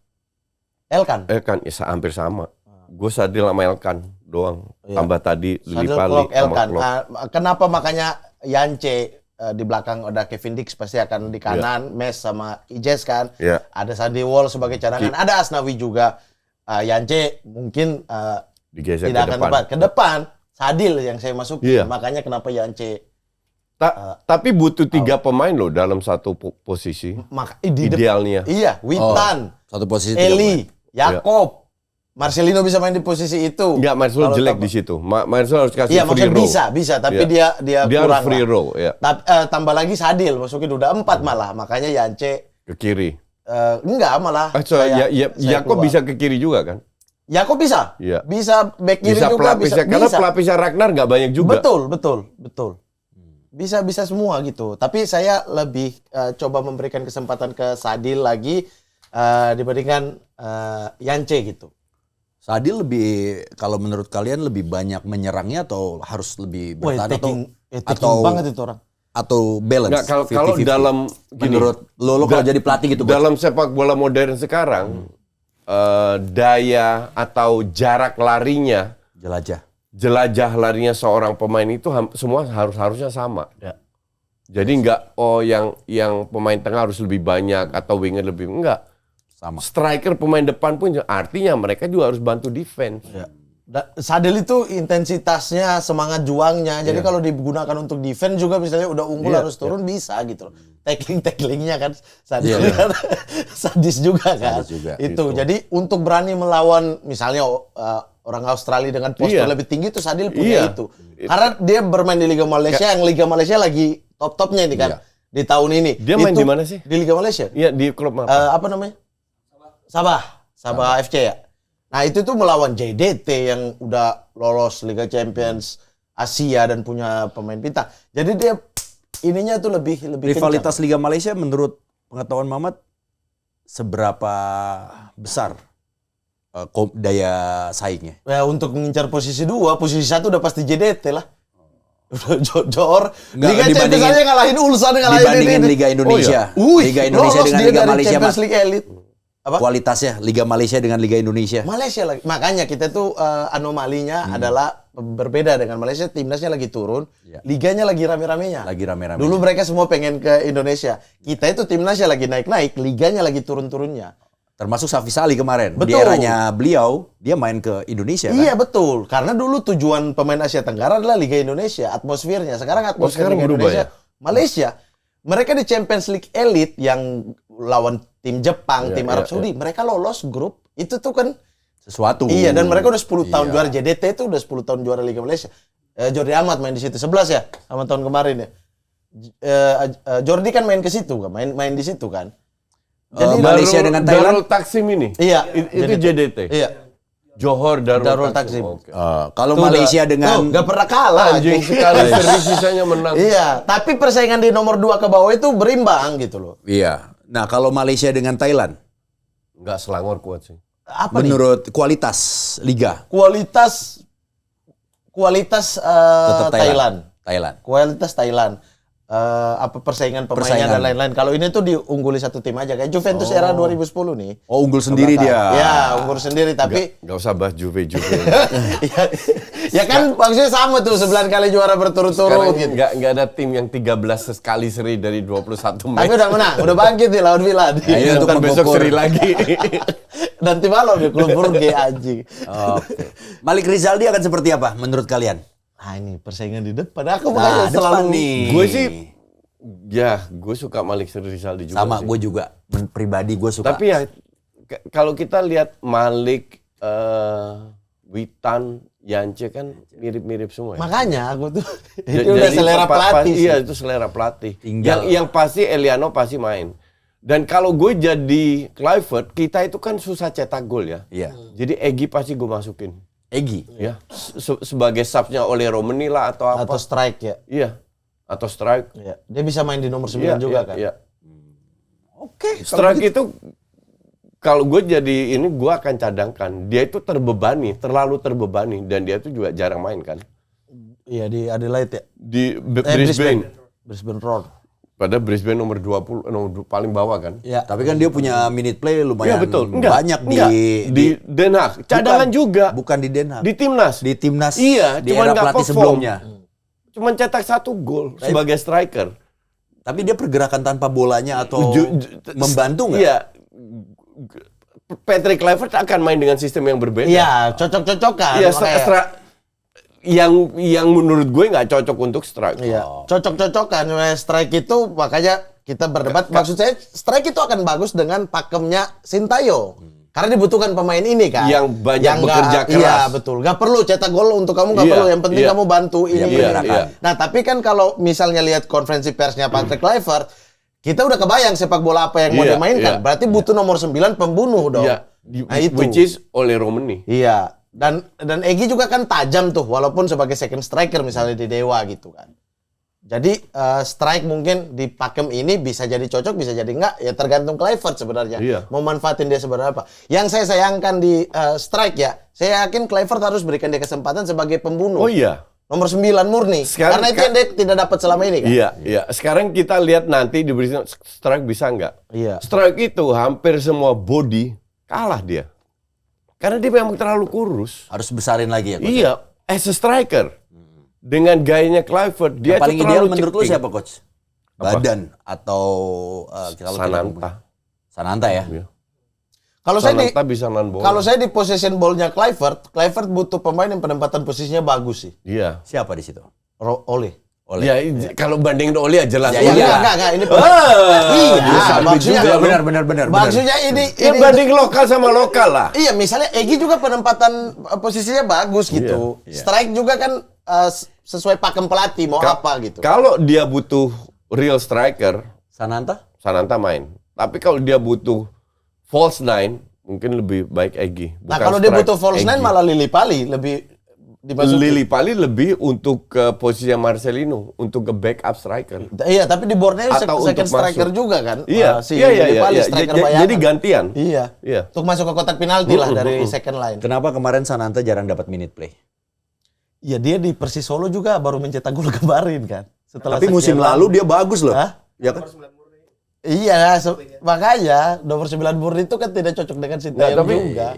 Elkan. Elkan, ya hampir sama. Gue Sadil sama Elkan doang. Iya. Tambah tadi Lili Sadil, Pali Klok, sama Elkan. Klok. Kenapa makanya Yance di belakang ada Kevin Dix pasti akan di kanan, Mes sama Ijes kan. Iya. Ada Sandy Wall sebagai cadangan, ada Asnawi juga. Yance mungkin Digeser tidak ke akan depan. tepat. Ke depan Sadil yang saya masukin. Iya. Makanya kenapa Yance Tapi butuh 3 pemain loh dalam satu posisi. Idealnya. Iya, Witan, Satu posisi Eli, Yakob, Marcelino bisa main di posisi itu. Enggak, Marcelo Kalau jelek tambah- di situ. Marcelo harus kasih Iya, free maksudnya roll. bisa, tapi Iya. dia Dia harus kurang free lah. roll, ya. Tambah lagi Sadil, masukin udah 4 malah. Makanya Yance Ke kiri. enggak malah. Saya Yakob keluar. bisa ke kiri juga kan? Yakob bisa. Iya. Bisa back kiri Bisa juga bisa. pelapisnya, karena pelapisnya Ragnar nggak banyak juga. Betul. Bisa semua gitu. Tapi saya lebih coba memberikan kesempatan ke Sadil lagi dibandingkan Yance gitu. Sadil lebih, kalau menurut kalian lebih banyak menyerangnya atau harus lebih bertahan Taking banget itu orang. atau balance? Nggak, kalau 50-50? dalam gini, menurut lo kalau jadi pelatih gitu, Coach? dalam sepak bola modern sekarang daya atau jarak larinya, jelajah larinya seorang pemain itu semua harusnya sama. Ya. Jadi nggak yang pemain tengah harus lebih banyak atau winger lebih enggak. Sama. Striker pemain depan pun artinya mereka juga harus bantu defense. Ya. Sadil itu intensitasnya, semangat juangnya. Jadi kalau digunakan untuk defense juga misalnya udah unggul harus turun bisa gitu loh. Tacklingnya kan Sadil kan sadis juga kan. Sadis juga. Itu. Jadi untuk berani melawan misalnya orang Australia dengan postur lebih tinggi itu Sadil punya itu. Karena dia bermain di Liga Malaysia yang Liga Malaysia lagi top-topnya ini kan. Di tahun ini. Dia main di mana sih? Di Liga Malaysia. Iya, di klub apa? Apa namanya? Sabah FC ya. Nah itu tuh melawan JDT yang udah lolos Liga Champions Asia dan punya pemain bintang. Jadi dia ininya tuh lebih Rivalitas kencang. Liga Malaysia menurut pengetahuan Mamat seberapa besar daya saingnya? Ya untuk mengincar posisi 2, posisi 1 udah pasti JDT lah. Udah Johor. Liga Champions aja ngalahin Ulsan, ngalahin dibandingin ini. Liga Indonesia. Liga Indonesia lolos dengan dia Liga dari Malaysia, Champions Mat. League Elite. Apa? Kualitasnya Liga Malaysia dengan Liga Indonesia. Malaysia lagi. Makanya kita tuh anomalinya adalah berbeda dengan Malaysia. Timnasnya lagi turun, liganya lagi rame-ramenya. Lagi rame-rame. Dulu mereka semua pengen ke Indonesia. Kita itu timnasnya lagi naik-naik, liganya lagi turun-turunnya. Termasuk Safi Salih kemarin. Di Betul. eranya beliau, dia main ke Indonesia kan? Iya betul. Karena dulu tujuan pemain Asia Tenggara adalah Liga Indonesia, atmosfernya. Sekarang atmosfer sekarang Liga berubah Indonesia, Malaysia. Mereka di Champions League Elite yang lawan tim Jepang, tim Arab Saudi, mereka lolos grup. Itu tuh kan Sesuatu. iya, dan mereka udah 10 tahun juara. JDT itu udah 10 tahun juara Liga Malaysia. Jordi Amat main di situ 11 ya sama tahun kemarin ya. Jordi kan main ke situ kan, main di situ kan. Jadi Malaysia dengan Thailand. Darul Taksim ini. Iya, Itu JDT. Iya. Johor Darul Darul Taksim. Taksim. Oke. Kalau Tuh Malaysia udah- dengan tuh, nggak pernah kalah. Anjing sekali seri sisanya menang. Iya, tapi persaingan di nomor 2 ke bawah itu berimbang gitu loh. Iya. Nah, kalau Malaysia dengan Thailand, Enggak Selangor kuat sih. Apa nih? menurut kualitas liga Kualitas tetap Thailand. Thailand. Kualitas Thailand. Apa persaingan pemainnya Persaingan. dan lain-lain. Kalau ini tuh diungguli satu tim aja kayak Juventus era 2010 nih. Oh, unggul sendiri dia. Ya, unggul sendiri tapi Enggak usah bahas Juve. ya, ya kan maksudnya sama tuh 9 kali juara berturut-turut Sekarang gitu. enggak ada tim yang 13 sekali seri dari 21 Tapi match. udah menang, udah bangkit nih lawan Villa. Nah, ini untuk Ntar besok mengukur. seri lagi. Dan tim malam di klub Brugge anjing. Oke. Malik Rizaldi akan seperti apa menurut kalian? Ah ini persaingan di depan. Aku Nah, makanya depan selalu nih. Gue sih gue suka Malik Rizaldi juga. Sama sih. gue juga. Pribadi gue suka. Tapi ya kalau kita lihat Malik, Witan, Yance kan mirip-mirip semua. Ya? makanya aku tuh Jadi itu udah selera pelatih. Iya, sih. itu selera pelatih. Tinggal- Yang pasti Eliano pasti main. Dan kalau gue jadi Kluivert, kita itu kan susah cetak gol ya. Iya. Jadi Egy pasti gue masukin. Egy. Ya, sebagai subnya oleh Romani lah atau apa. Atau strike ya. Iya. Atau strike. Iya. Dia bisa main di nomor 9 Iya, juga iya, kan. Iya. Oke. Strike itu kalau gue jadi ini gue akan cadangkan. Dia itu terbebani, terlalu terbebani dan dia itu juga jarang main kan. Iya di Adelaide ya. Di Brisbane. Brisbane. Brisbane Roar. Pada Brisbane nomor 20 paling bawah kan. Iya. Tapi kan dia punya minute play Iya lumayan betul. banyak di Den Haag. Cadangan juga. Bukan di Den Haag. Di timnas. Di timnas. Iya, di cuman era nggak pelatih perform. sebelumnya. Cuman cetak 1 gol sebagai striker. Tapi dia pergerakan tanpa bolanya atau membantu nggak? Iya. Patrick Kluivert akan main dengan sistem yang berbeda. Iya, cocok-cocokan. Iya, makanya. yang menurut gue nggak cocok untuk strike. Iya, cocok-cocokan. Strike itu makanya kita berdebat. Maksud saya strike itu akan bagus dengan pakemnya Sintayong. Karena dibutuhkan pemain ini kan. Yang banyak bekerja keras. Iya, betul. Gak perlu cetak gol untuk kamu, gak Iya, perlu. Yang penting iya. kamu bantu ini. Iya, ini. iya. Nah, tapi kan kalau misalnya lihat konferensi persnya Patrick Kluivert, kita udah kebayang sepak bola apa yang mau Iya, dimainkan. iya. Berarti butuh nomor 9 pembunuh dong. Iya. Nah, itu. Which is oleh Romani. Iya. Dan Egy juga kan tajam tuh, walaupun sebagai second striker misalnya di Dewa gitu kan. Jadi strike mungkin di pakem ini bisa jadi cocok, bisa jadi enggak. Ya tergantung Kluivert sebenarnya. Iya. Mau manfaatin dia sebenarnya apa. Yang saya sayangkan di strike ya, saya yakin Kluivert harus berikan dia kesempatan sebagai pembunuh. Oh iya. Nomor 9 murni. Sekarang Karena itu yang dia tidak dapat selama ini kan. Iya, iya. Sekarang kita lihat nanti di Brisbane strike bisa nggak? Iya. Strike itu hampir semua body kalah dia. Karena dia memang terlalu kurus. Harus besarin lagi ya, Coach? Iya, as a striker. Dengan gayanya Kluivert, dia Yang paling itu ideal terlalu menurut lu ceking. siapa, Coach? Badan atau kalau tidak Sananta. ngomong- Sananta ya. Iya. Kalau saya di Sananta bisa nahan bola. kalau saya di possession ball-nya Kluivert butuh pemain yang penempatan posisinya bagus sih. Iya. Siapa di situ? Oleh. Ya, kalau banding Oli ya jelas. Ya, Oli. ya. Enggak, ini Iya, maksudnya benar. maksudnya ini banding lokal sama lokal lah. iya, misalnya Egy juga penempatan posisinya bagus gitu. Iya. Strike juga kan sesuai pakem pelatih mau apa gitu. Kalau dia butuh real striker, Sananta? Sananta main. Tapi kalau dia butuh false nine, mungkin lebih baik Egy. Nah, bukan kalau dia strike butuh false nine Egy. malah Lili Pali lebih dimasukin. Lili Pali lebih untuk ke posisinya Marcelino, untuk ke backup striker. Iya, tapi di boardnya Atau second untuk striker masuk. juga kan. Iya, Si iya, Lili Pali iya. striker Jadi bayangan. gantian. Iya. Iya. Untuk masuk ke kotak penalti lah dari second line. Kenapa kemarin Sananta jarang dapat minute play? Iya, dia di Persis Solo juga baru mencetak gol kemarin kan. Setelah Tapi musim sekian lalu dia bagus loh. Hah? Ya kan? Iya, makanya nomor 9 Murni itu kan tidak cocok dengan Sintayong tapi- juga.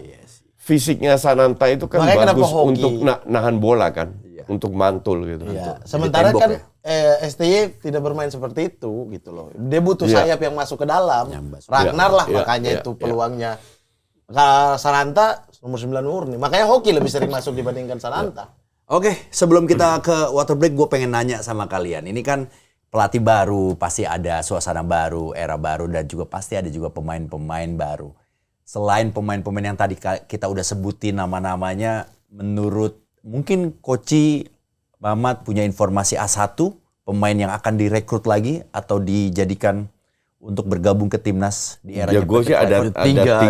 Fisiknya Sananta itu kan Makanya kenapa bagus hoki? untuk nahan bola kan. Untuk mantul gitu. Iya. Sementara tembok kan ya? STY tidak bermain seperti itu gitu loh. Dia butuh Iya. sayap yang masuk ke dalam. Nyambas. Ragnar lah Iya, makanya iya, itu iya. peluangnya. Kalau Sananta nomor 9 Murni. Makanya Hoki lebih sering masuk dibandingkan Sananta. Oke, sebelum kita ke water break, gue pengen nanya sama kalian. Ini kan pelatih baru, pasti ada suasana baru, era baru, dan juga pasti ada juga pemain-pemain baru. Selain pemain-pemain yang tadi kita udah sebutin nama-namanya, menurut mungkin Koci Mamat punya informasi A1, pemain yang akan direkrut lagi atau dijadikan untuk bergabung ke timnas di era Ya gue sih ada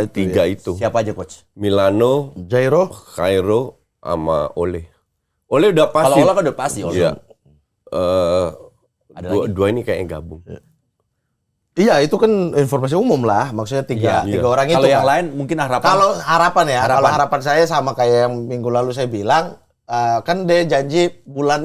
tiga itu. Siapa aja coach? Milano, Jairo. Cairo, sama Ole. Ole udah pasti. Kalau Ola kan udah pasti. Iya. Ada Dua ini kayaknya gabung. Iya, itu kan informasi umum lah. Maksudnya tiga Iya. orang itu. Kalau yang kan. lain mungkin harapan. Kalau harapan ya, Harapan. kalau harapan saya sama kayak yang minggu lalu saya bilang, kan dia janji bulan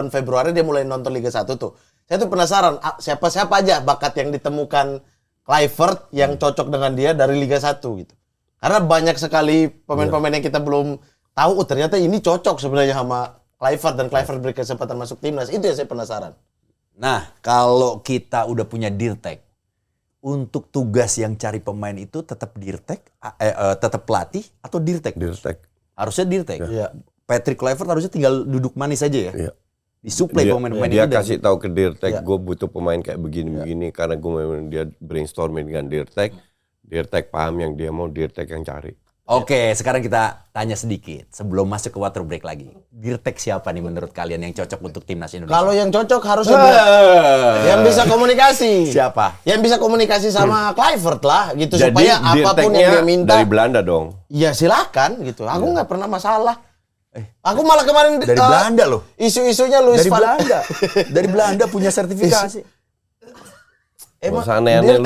Februari dia mulai nonton Liga 1 tuh. Saya tuh penasaran siapa-siapa aja bakat yang ditemukan Kluivert yang cocok dengan dia dari Liga 1 gitu. Karena banyak sekali pemain-pemain yang kita belum tahu, ternyata ini cocok sebenarnya sama Kluivert dan Kluivert beri kesempatan masuk timnas. Itu yang saya penasaran. Nah, kalau kita udah punya Dirtek, untuk tugas yang cari pemain itu tetap Dirtek, tetap pelatih atau Dirtek? Dirtek. Harusnya Dirtek. Iya. Patrick Kluivert harusnya tinggal duduk manis aja ya. Iya. Disuplai pemain-pemain Dia itu. kasih tahu ke Dirtek, Iya. gue butuh pemain kayak begini-begini karena gue memang dia brainstorming dengan Dirtek. Dirtek paham yang dia mau, Dirtek yang cari. Oke, sekarang kita tanya sedikit sebelum masuk ke water break lagi. Dirtek siapa nih menurut kalian yang cocok untuk timnas Indonesia? Kalau yang cocok harusnya yang bisa komunikasi. Siapa? Yang bisa komunikasi sama Kluivert lah gitu Jadi supaya apapun yang dia minta dari Belanda dong. ya silakan gitu. Aku nggak pernah masalah. Aku malah kemarin Dari Belanda loh. Isu-isunya Luis Dari van Belanda. Dari Belanda punya sertifikasi. Emang Gak usah aneh-aneh lu.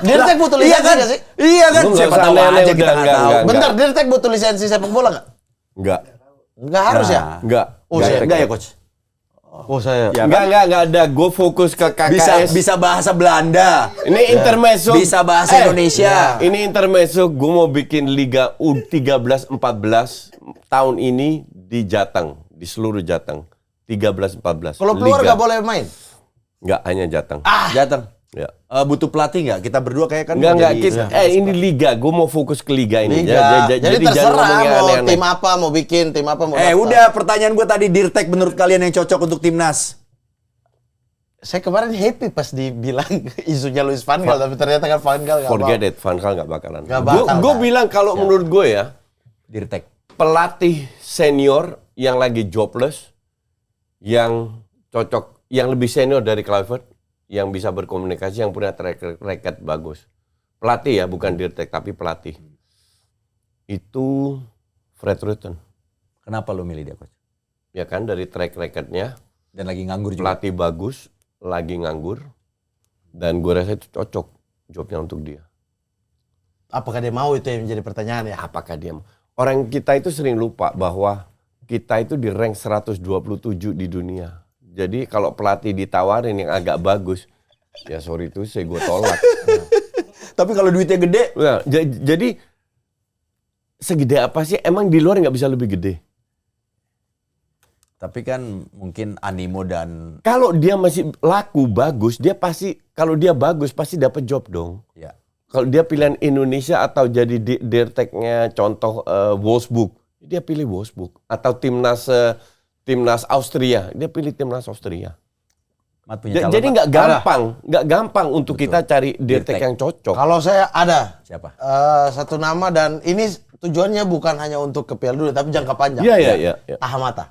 Dirtek butuh Iya lisensi kan? nggak sih? Iya kan? Lu nggak Siapa usah tahu aneh-aneh, aja kita udah, nggak enggak, tahu. enggak. Bentar, Dirtek butuh lisensi sepak bola nggak? Enggak. Nggak harus ya? Nah. Enggak. Oh, Enggak ya coach? Oh saya. Ya, Enggak ada. Gue fokus ke KKS. Bisa bahasa Belanda. Ini intermezzo. Bisa bahasa Indonesia. Ini intermezzo. Gue mau bikin Liga U13-14 tahun ini di Jateng, di seluruh Jateng. 13-14. Kalau keluar Liga. nggak boleh main. Enggak, hanya Jateng. Jateng. Ya. Butuh pelatih nggak? Kita berdua kayak kan Enggak, jadi- ini Liga. Gue mau fokus ke Liga ini. Liga. Jadi jangan terserah ngomong yang mau aneh-aneh. tim apa, mau bikin tim apa, mau daftar. Udah pertanyaan gue tadi, Dirtek menurut kalian yang cocok untuk timnas? Saya kemarin happy pas dibilang isunya Luis van Gaal, tapi ternyata kan Van Gaal nggak Forget mau. it, Van Gaal nggak bakalan. Nggak bakal, Gue kan? bilang kalau menurut gue ya, Dirtek. pelatih senior yang lagi jobless, yang cocok, yang lebih senior dari Kluivert, yang bisa berkomunikasi, yang punya track record bagus. Pelatih ya, bukan Dirtek, tapi pelatih. Itu Fred Rutten. Kenapa lu milih dia coach? Ya kan, dari track recordnya, Dan lagi nganggur juga. pelatih bagus, lagi nganggur, dan gue rasa itu cocok jobnya untuk dia. Apakah dia mau, itu yang menjadi pertanyaan ya? Apakah dia mau? Orang kita itu sering lupa bahwa kita itu di rank 127 di dunia. Jadi kalau pelatih ditawarin yang agak bagus, ya sorry tuh saya gue tolak. Tapi kalau duitnya gede, Nah, jadi segede apa sih? Emang di luar nggak bisa lebih gede? tapi kan mungkin animo dan Kalau dia masih laku bagus, dia pasti kalau dia bagus pasti dapat job dong. ya. kalau dia pilihan Indonesia atau jadi dirteknya contoh Wolfsburg, dia pilih Wolfsburg. Atau timnas Austria, dia pilih timnas Austria. Mat punya calon, Jadi Mat? nggak gampang untuk kita cari dirtek yang cocok. Kalau saya ada Siapa? satu nama dan ini tujuannya bukan hanya untuk ke Piala Dunia tapi jangka panjang. Iya. Tahamata.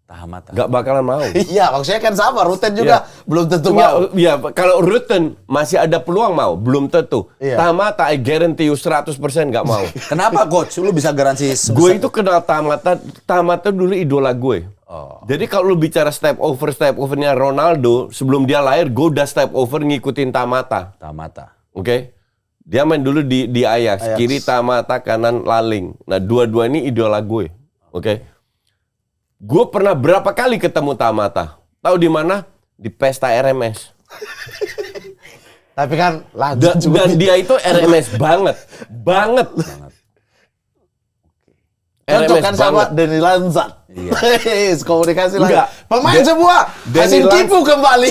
Tahamata. Nggak bakalan mau. Iya, maksudnya kan sama. Rutten juga belum tentu mau. Iya, kalau Rutten masih ada peluang mau, belum tentu. Iya. Tamata, I guarantee you 100% nggak mau. Kenapa coach? Lu bisa garansi Gue itu kenal Tamata dulu idola gue. Oh. Jadi kalau lu bicara step overnya Ronaldo, sebelum dia lahir, gue udah step over ngikutin Tamata. Tahamata. Oke? Dia main dulu di Ajax. Kiri Tamata, kanan Laling. Nah, dua-dua ini idola gue. Oke? Gue pernah berapa kali ketemu Tamata? Tahu di mana? Di pesta RMS. Tapi kan Dan dia itu RMS banget. cocok RMS kan sama Denny Lanzat. Iya. Komunikasi Enggak. lah. Pemain semua. Denny Hasil tipu kembali.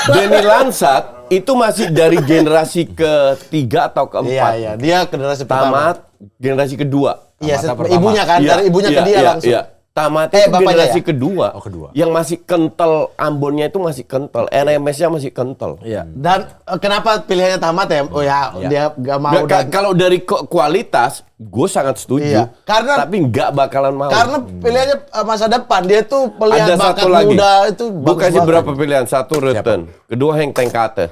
Denny Lansat itu masih dari generasi ketiga atau keempat. Iya. Dia generasi pertama. Tamat generasi kedua. Iya, Tamata pertama. ibunya kan. Dari ibunya ke dia langsung. Iya. Tamat itu bapaknya generasi ya? kedua. Oh, kedua. Yang masih kental, Ambonnya itu masih kental. RMS-nya masih kental. Iya. Dan kenapa pilihannya Tamat ya? Oh ya, Iya. dia gak mau. Nah, dan- kalau dari kualitas, gue sangat setuju. Iya. Karena- tapi nggak bakalan mau. Karena pilihannya masa depan. Dia tuh pilihan ada bakat satu lagi. muda itu Gue bagus kasih banget. berapa pilihan? Satu Rutten, kedua Henk ten Kate.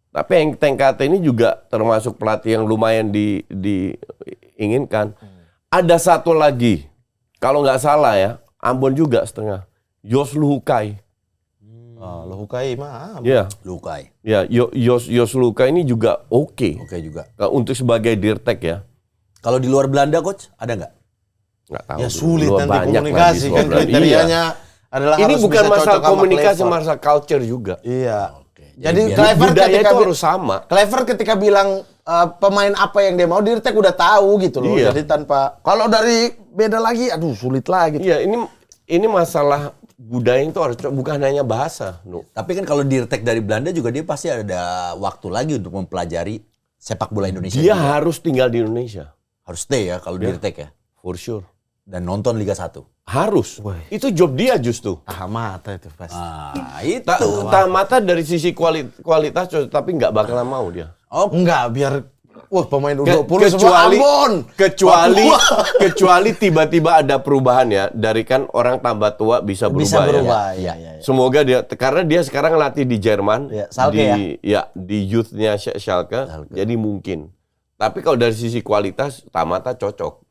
Tapi Henk ten Kate ini juga termasuk pelatih yang lumayan diinginkan. Ada satu lagi, kalau nggak salah ya, Ambon juga setengah. Jos Luhukai. Oh, lo Hukai mah. Ya, Lukai. ya. Jos Luhukai ini juga oke. Oke juga. Untuk sebagai dirtek ya. Kalau di luar Belanda coach ada nggak? Nggak tahu. Ya sulit Luar nanti banyak komunikasi lagi kan soalnya. kriterianya adalah Ini harus bukan bisa masalah cocok sama komunikasi, Kluivert. masalah culture juga. Iya. Oke. Jadi biar- Kluivert Budaya ketika itu harus sama. Kluivert ketika bilang pemain apa yang dia mau, Dirtek udah tahu gitu loh. Iya. Jadi tanpa kalau dari beda lagi, aduh sulit lagi. Iya, ini masalah budaya itu harus bukan hanya bahasa. No. Tapi kan kalau dirtek dari Belanda juga dia pasti ada waktu lagi untuk mempelajari sepak bola Indonesia. Dia juga. harus tinggal di Indonesia. Harus stay ya kalau dirtek ya. For sure. Dan nonton Liga 1. Harus. Itu job dia justru. Mata itu pasti. Ah, itu. Tamata dari sisi kualitas, tapi nggak bakalan mau dia. Oh, Enggak, biar wah pemain U20 semua Ambon. Kecuali tiba-tiba ada perubahan ya. Dari kan orang tambah tua bisa berubah. Bisa berubah. Ya. Iya. Semoga dia, karena dia sekarang latih di Jerman, Ya, Schalke di youth-nya Schalke, jadi mungkin. Tapi kalau dari sisi kualitas, Tamata cocok.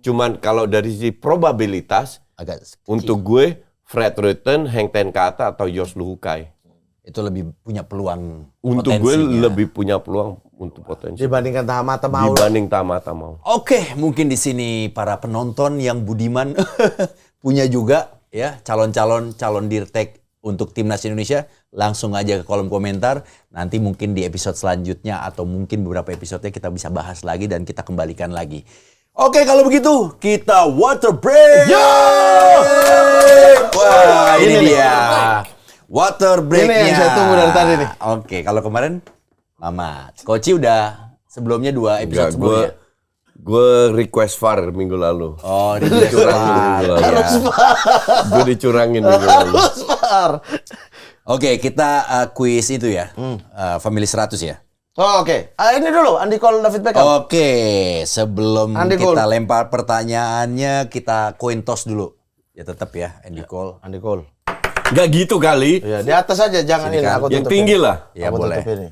Cuman kalau dari sisi probabilitas, agak untuk gue, Fred Rutten, Henk ten Kate atau Jos Luhukai. itu lebih punya peluang Untuk gue potensinya. lebih punya peluang untuk potensi. Dibandingkan Tahamata mau. Dibanding Tamata mau. Oke, mungkin di sini para penonton yang budiman punya juga ya calon dirtek untuk timnas Indonesia, langsung aja ke kolom komentar. Nanti mungkin di episode selanjutnya atau mungkin beberapa episodenya kita bisa bahas lagi dan kita kembalikan lagi. Oke, kalau begitu kita water break. Wah, ini dia. Water breaknya. Ini yang saya tunggu dari tadi nih. Oke, kalau kemarin Mamat. Koci udah sebelumnya 2 episode Enggak, sebelumnya. gue request VAR minggu lalu. Oh, di Dicurangin minggu lalu. Gue dicurangin minggu lalu. Oke, kita kuis itu ya. Family 100 ya. Oh, oke. Ini dulu Andy Cole, David Beckham. Oke, sebelum Andy kita Cole. lempar pertanyaannya, kita coin toss dulu. Ya tetap ya, Andy Cole. Andy Cole. Enggak gitu kali. Iya, di atas aja, jangan Sini ini. kan. Aku Yang tutup tinggi ini. lah. Ya Aku boleh. tutup ini.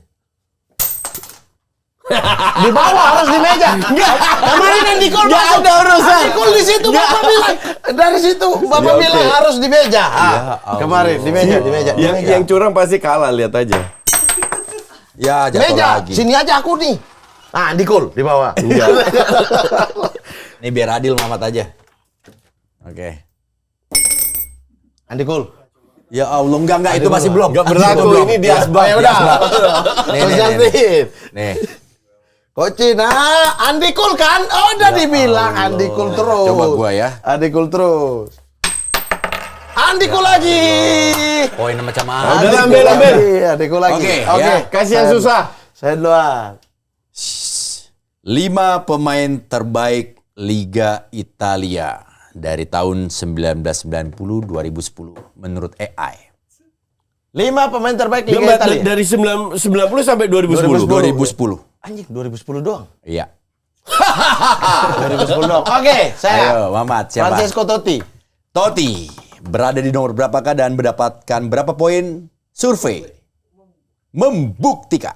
Di bawah harus di meja. Kemarin Andy Cole Nggak masuk. ada urusan. Andy Cole di situ Bapak bilang. Dari situ Bapak Ya, bilang oke. harus di meja. Allah. Kemarin di meja, di meja. di meja. Yang curang pasti kalah, lihat aja. Ya, jatuh meja. lagi. Sini aja aku nih. Nah, Andy Cole di bawah. Enggak. Ini biar adil Mamat aja. Oke. Andy Cole. Ya Allah, enggak, itu masih belum. Enggak Masih berlaku, belum. ini di Ya, asbak. Ya udah. Nih, Coach nih, Justin. Nih. Coach, nah Andy Cole kan? Oh, udah dibilang Andy Cole terus. Coba gua ya. Andy Cole terus. Andy Cole lagi. Poin macam Udah, apa? ambil. Andy Cole lagi. Oke, Oke. ya. Kasih yang Saya- susah. Saya duluan. 5 pemain terbaik Liga Italia dari tahun 1990-2010 menurut AI. 5 pemain terbaik Liga Italia. Dari 90 sampai 2010. 2010. Anjing 2010 doang. Iya. 2010 doang. Oke, saya. Ayo, Mamat, siapa? Francesco Totti. Totti berada di nomor berapakah dan mendapatkan berapa poin? Survei membuktikan.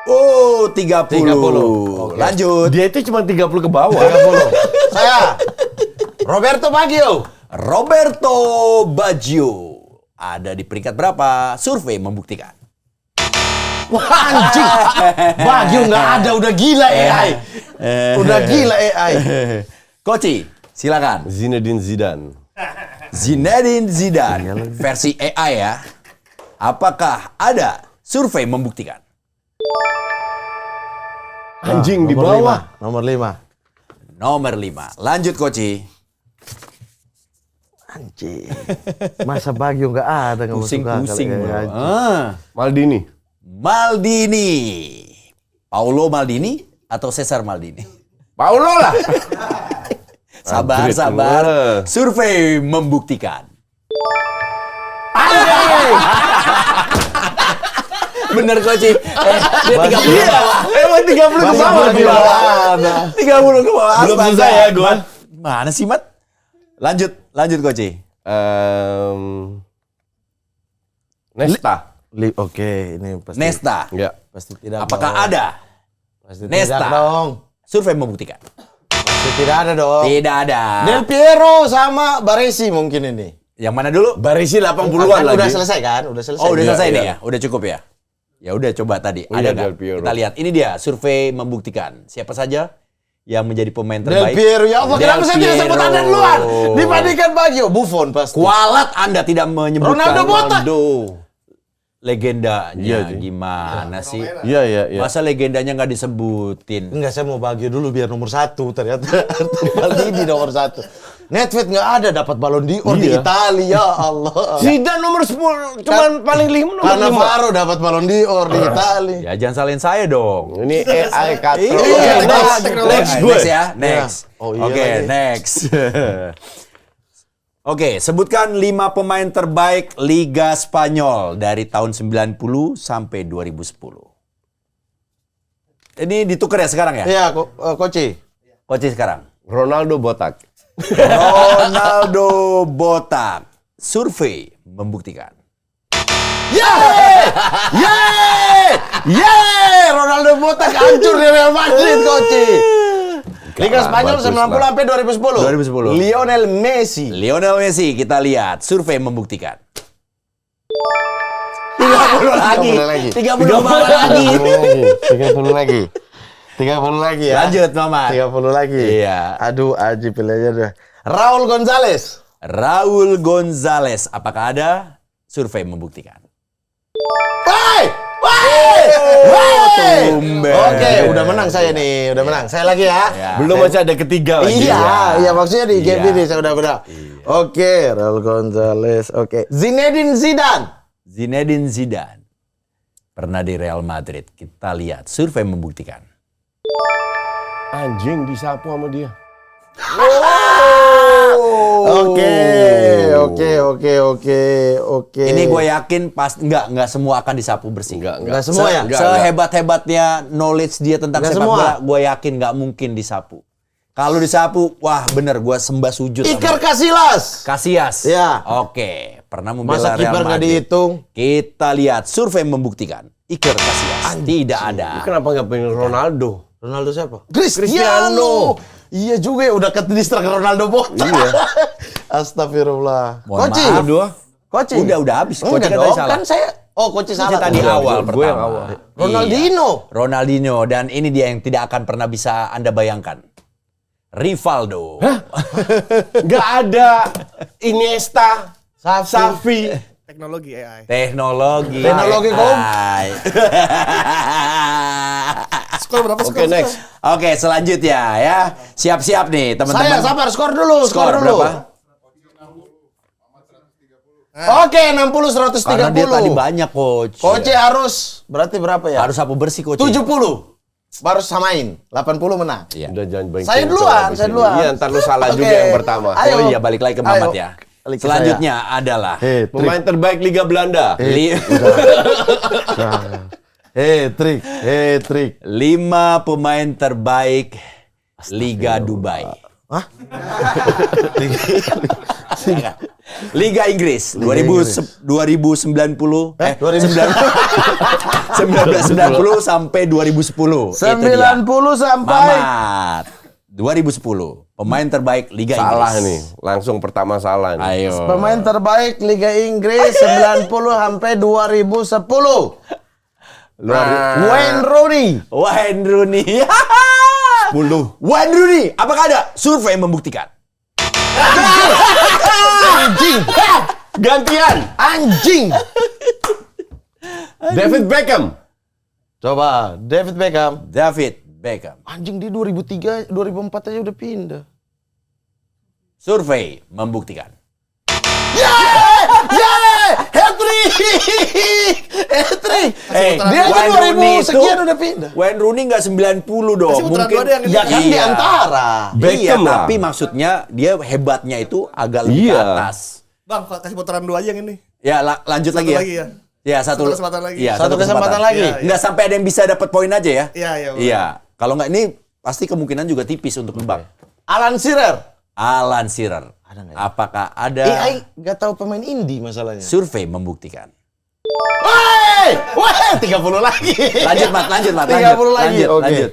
Oh, 30. 30. Oke. Lanjut. Dia itu cuma 30 ke bawah. 30. Saya. Roberto Baggio. Roberto Baggio ada di peringkat berapa? Survei membuktikan. Wah, anjing. Baggio nggak ada, udah gila AI. Udah gila AI. Koci, silakan. Zinedine Zidane. Zinedine Zidane versi AI ya. Apakah ada survei membuktikan? Anjing di Nomor bawah. 5. Nomor 5. Nomor 5. Lanjut Koci. Anjing. Masa Baggio nggak ada, nggak masuk akal. Pusing-pusing bro. Anjing. Maldini. Maldini. Paolo Maldini atau Cesar Maldini? Paulo lah. Sabar, Madrid, sabar. wah. Survei membuktikan. Bener Koci. Dia 30 ke bawah. Emang 30 ke Masa bawah. Baggio Gila. nggak ada. 30 ke bawah. Belum Astaga. selesai ya, gua. Mat, mana sih, Mat? Lanjut Koci. Nesta. Oke, ini pasti. Nesta. Ya. Pasti tidak. Apakah dong. ada? Pasti Nesta? tidak dong. Survei membuktikan. Pasti tidak ada dong. Tidak ada. Del Piero sama Baresi mungkin ini. Yang mana dulu? Barisi 80-an Kan lagi. udah selesai kan? Udah selesai. Oh, udah Iya, selesai iya. nih ya? Udah cukup ya? Ya udah coba tadi. Oh, Ada iya, nggak? Del Piero. Kita lihat. Ini dia survei membuktikan. Siapa saja yang menjadi pemain Del terbaik? Piero, ya Allah, Del kenapa saya tidak sebut Piero. Anda duluan? Dibandingkan Baggio, Buffon pasti. Kualat Anda tidak menyebutkan Ronaldo botak. legendanya. Iya, Ji. Gimana sih? Iya, iya, iya. Masa legendanya nggak disebutin? Enggak, saya mau Baggio dulu biar nomor 1. Ternyata Maldini nomor 1. Nedved nggak ada, dapat Ballon d'Or di Iya. Italia, ya Allah. Zidane nomor 10, cuman paling 5 nomor 5. Cannavaro dapat Ballon d'Or di Italia. Ya jangan salahin saya dong. Ini AI katro. Iya, next, Teknologi. next, next ya, next. Oh, iya Oke, lagi. next. Oke, sebutkan 5 pemain terbaik Liga Spanyol dari tahun 90 sampai 2010. Ini ditukar ya sekarang ya? Iya, Koci. Koci sekarang. Ronaldo botak. Ronaldo botak. Survei membuktikan. Yeay! Yeay! Yeay! Ronaldo botak hancur di Real Madrid, Koci. Liga Spanyol bagus 90 lah. sampai 2010. 2010. Lionel Messi. Lionel Messi, kita lihat. Survei membuktikan. 30 lagi. 30 lagi. 30 lagi. 30 lagi. 30 lagi ya. Lanjut, Mamat. 30 lagi. Iya. Aduh, Aji pilihannya udah. Raul Gonzalez. Raul Gonzalez, apakah ada? Survei membuktikan. Woi! Woi! Woi! tumben. Oke, udah menang saya nih. Udah menang. Saya lagi ya. Ya. Belum masih ada ketiga lagi. Iya, iya maksudnya di game Iya. ini saya udah. Oke, Raul Gonzalez. Oke. Zinedine Zidane. Zinedine Zidane pernah di Real Madrid. Kita lihat, survei membuktikan. Anjing disapu sama dia. Oke. Ini gue yakin pas nggak semua akan disapu bersih. Nggak semua ya? Sehebat-hebatnya knowledge dia tentang Nggak sepak semua. bola, gue yakin nggak mungkin disapu. Kalau disapu, wah bener gue sembah sujud. Iker sama Casillas. Casillas. Ya. Oke, pernah membela Masa Real kiper nggak Madrid. dihitung? Kita lihat survei membuktikan Iker Casillas tidak ada. Kenapa nggak pengen Ronaldo? Ronaldo siapa? Cristiano. Iya juga ya, udah kedistrak Ronaldo botak. Iya. Astagfirullah. Mohon Koci. maaf. Kedua. Koci. Udah habis. Koci Enggak kan dong, tadi salah. kan saya. Oh, Koci salah. Tadi Udah. awal gue pertama. yang awal. Ronaldinho. Iya. Ronaldinho, dan ini dia yang tidak akan pernah bisa Anda bayangkan. Rivaldo. Nggak ada Iniesta, Xavi. Teknologi AI. Teknologi. Teknologi, Kom. AI. Skor berapa skor? Oke, next. Oke, selanjutnya ya. Siap-siap nih, Saya teman-teman. sabar, skor dulu, skor dulu. berapa? Oke, 60 130. Karena dia tadi banyak, coach. Koci harus berarti berapa ya? Harus sapu bersih, coach. 70. baru samain. 80 menang. Iya. Udah jangan banyak Saya kencang duluan, habis saya ini. duluan. Iya, ntar lu salah Oke. juga yang pertama. Ayo. Oh iya, balik lagi ke Mamat Ayo. ya. Balik ke Selanjutnya adalah Pemain terbaik Liga Belanda. Trik. 5 pemain terbaik Liga Dubai. Hah? Liga Inggris 2090 1990 sampai 2010. 90 sampai Mamat 2010 pemain terbaik Liga Salah Inggris. nih, langsung pertama salah nih. Ayo. pemain terbaik Liga Inggris 90 sampai 2010. Wayne Rooney. Wayne Rooney. 10. Wayne Rooney, apakah ada survei membuktikan? Anjing. Gantian. Anjing. David Beckham. Coba David Beckham. David Beckham. Anjing di 2003, 2004 aja udah pindah. Survei membuktikan. Hat-trick. Dia Wayne kan Rooney 2000 itu- sekian udah pindah. Wayne Rooney nggak 90 dong. Kasih putaran Mungkin dua deh yang ini. Ya kan di Iya. antara. Beckham iya, lah. tapi maksudnya dia hebatnya itu agak lebih ke Iya. atas. Bang, kasih putaran 2 aja yang ini. Ya, lanjut Satu lagi ya. lagi ya. Ya, satu kesempatan lagi. Iya, Satu kesempatan lagi. Iya, iya. Nggak sampai ada yang bisa dapat poin aja ya. Iya, iya. Iya. Kalau nggak ini pasti kemungkinan juga tipis untuk nebak. Alan Shearer. Alan Shearer. Ada nggak ya? Apakah ada AI nggak tahu pemain indie masalahnya. survei membuktikan? Wah, 30 lagi. Lanjut, Mat. 30 lagi. Lanjut, Oke. lanjut.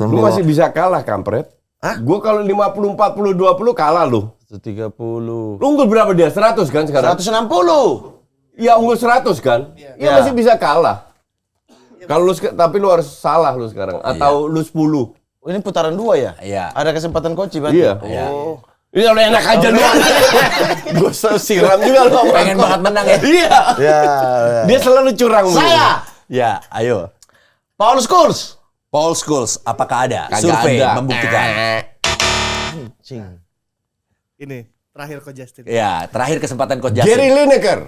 Lu masih bisa kalah, kampret. Hah? Gue kalau 50, 40, 20 kalah lu. 30. Lu unggul berapa dia? 100 kan sekarang? 160. Ya unggul 100 kan? Ya masih bisa kalah. Kalau lu tapi lu harus salah lu sekarang atau lu 10. Oh, ini putaran 2 ya? Iya. Ada kesempatan kunci berarti. Iya. Oh. Ini udah enak aja lu. Gue siram juga lu. Pengen banget menang ya? Iya. Ya. Dia selalu curang. lu. Saya Ya, ayo. Paul Scholes. Paul Scholes, apakah ada Kagak survei ada. membuktikan? Anjing. Ini terakhir ke Justin. Ya, terakhir kesempatan Coach Justin. Gary Lineker.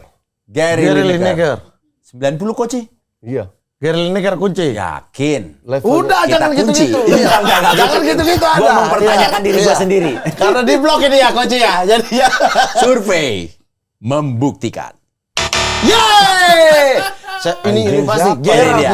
Gary Gary Lineker. Lineker. 90 Coach? Iya. Gary Lineker kunci. Yakin. Udah, Kita jangan kunci. gitu-gitu. Enggak, enggak Jangan gitu-gitu ada. Gua mempertanyakan Iya. diri gua Iya. sendiri. Karena di blok ini ya kunci ya. Jadi ya. Survei membuktikan. Yeay! Ini Anjing, pasti siapa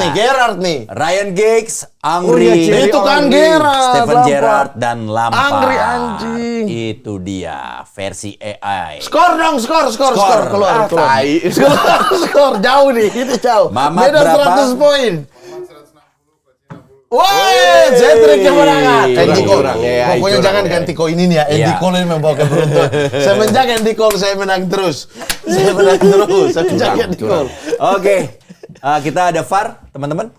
Gerrard dia? nih. Ryan Giggs, Oh, Angri, iya, Thierry Itu kan Henry. Gerrard. Stephen Lampard. Gerrard dan Lampard. Angri, anjing. Itu dia versi AI. Skor dong, skor keluar. Tai. Skor jauh nih, itu jauh. Mamat Beda berapa? 100 poin. Woi, Zetrik kemenangan. Andy Cole. Kurang, ya, Pokoknya kurang, jangan ya. ganti Cole ini nih ya. Andy Iya. Cole ini membawa keberuntungan. Semenjak Andy Cole saya menang terus. Semenjak Andy Cole. Oke, kita ada VAR, teman-teman.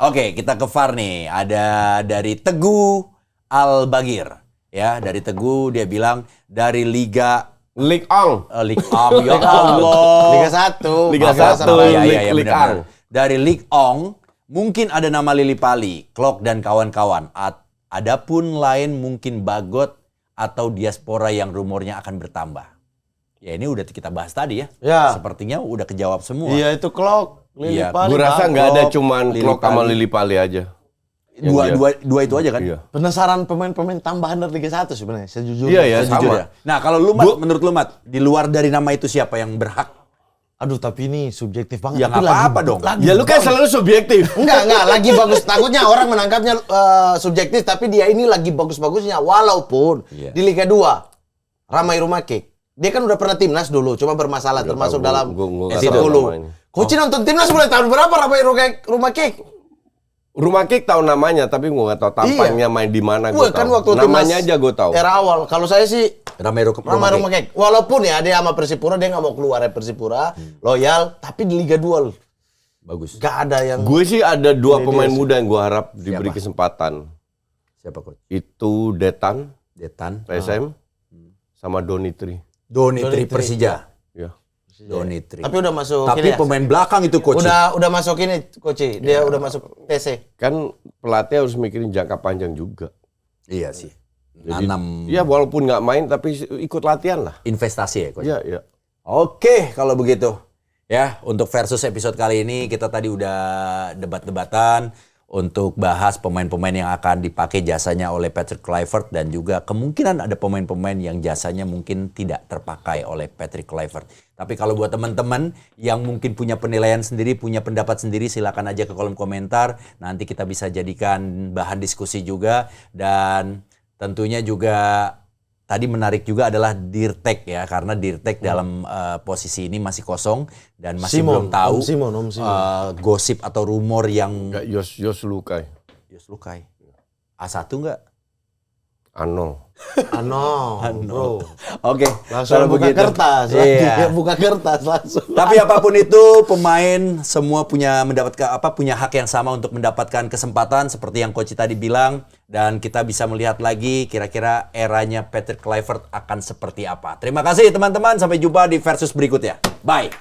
Oke, kita ke VAR nih. Ada dari Teguh Al-Bagir. Ya, dari Teguh dia bilang dari Liga League On. Ligue 1. Ya Allah. Liga 1. Liga Maaf, 1. maaf. Iya, iya, iya, Ligue benar-benar. 1. Dari Ligue 1 mungkin ada nama Lili Pali, Klok dan kawan-kawan. Adapun lain mungkin Bagot atau diaspora yang rumornya akan bertambah. Ya ini udah kita bahas tadi ya. Ya. Sepertinya udah kejawab semua. Iya itu Klok. Lili Iya, Pali. Gue rasa nggak ada cuman Lili Klok sama Pali. Lili Pali aja. Dua itu aja kan? Iya. Penasaran pemain-pemain tambahan dari Liga 1 sebenarnya. Sejujurnya. Iya ya, Sejujurnya. sama. Nah kalau lu Mat, menurut lu Mat, di luar dari nama itu siapa yang berhak? Aduh tapi ini subjektif banget. Ya Tapi nggak apa-apa dong. Ya lu kan selalu subjektif. Enggak, lagi bagus. Takutnya orang menangkapnya subjektif, tapi dia ini lagi bagus-bagusnya. Walaupun Iya. di Liga 2, Ramai Rumakik. Dia kan udah pernah timnas dulu, cuma bermasalah Nggak termasuk tahu, dalam gua nggak tahu 10. namanya. Coach nonton timnas mulai tahun berapa Ramai Rumakik? Rumah Kick tahu namanya, tapi gue nggak tahu tampangnya main di mana. Wah, Gue kan tahu. waktu Namanya timnas aja gue tahu. Era awal. Kalau saya sih Ramai Ramai Rumakik. Walaupun ya dia sama Persipura, dia nggak mau keluar dari Persipura, loyal. Tapi di Liga 2 Bagus. nggak ada yang. Gue sih ada dua Ini pemain dia sih. muda yang gue harap diberi Siapa? kesempatan. Siapa Coach? Itu Detan, Detan. PSM, sama Donitri. Donitri Donitri. Persija. Ya. Donitri. Tapi udah masuk. Tapi ini ya? pemain belakang itu Coach. Udah masuk ini, Coach. Dia udah masuk TC. Kan pelatih harus mikirin jangka panjang juga. Iya sih. Jadi, Nanam ya walaupun nggak main tapi ikut latihan lah. investasi ya Coach. Iya, iya. Oke, kalau begitu. Ya, untuk versus episode kali ini kita tadi udah debat-debatan, untuk bahas pemain-pemain yang akan dipakai jasanya oleh Patrick Kluivert dan juga kemungkinan ada pemain-pemain yang jasanya mungkin tidak terpakai oleh Patrick Kluivert. Tapi kalau buat teman-teman yang mungkin punya penilaian sendiri, punya pendapat sendiri, silakan aja ke kolom komentar. Nanti kita bisa jadikan bahan diskusi juga. Dan tentunya juga tadi menarik juga adalah Dirtek ya, karena Dirtek dalam posisi ini masih kosong dan masih belum tahu Om Simon. gosip atau rumor yang Yos Lukai. Yos Lukai. A1 enggak? Ano. Bro. Oke, Langsung kalau buka begitu. kertas. Iya. Buka kertas langsung. Tapi apapun itu, pemain semua punya punya hak yang sama untuk mendapatkan kesempatan seperti yang Coach tadi bilang, dan kita bisa melihat lagi kira-kira eranya Patrick Kluivert akan seperti apa. Terima kasih teman-teman, sampai jumpa di versus berikutnya. Bye.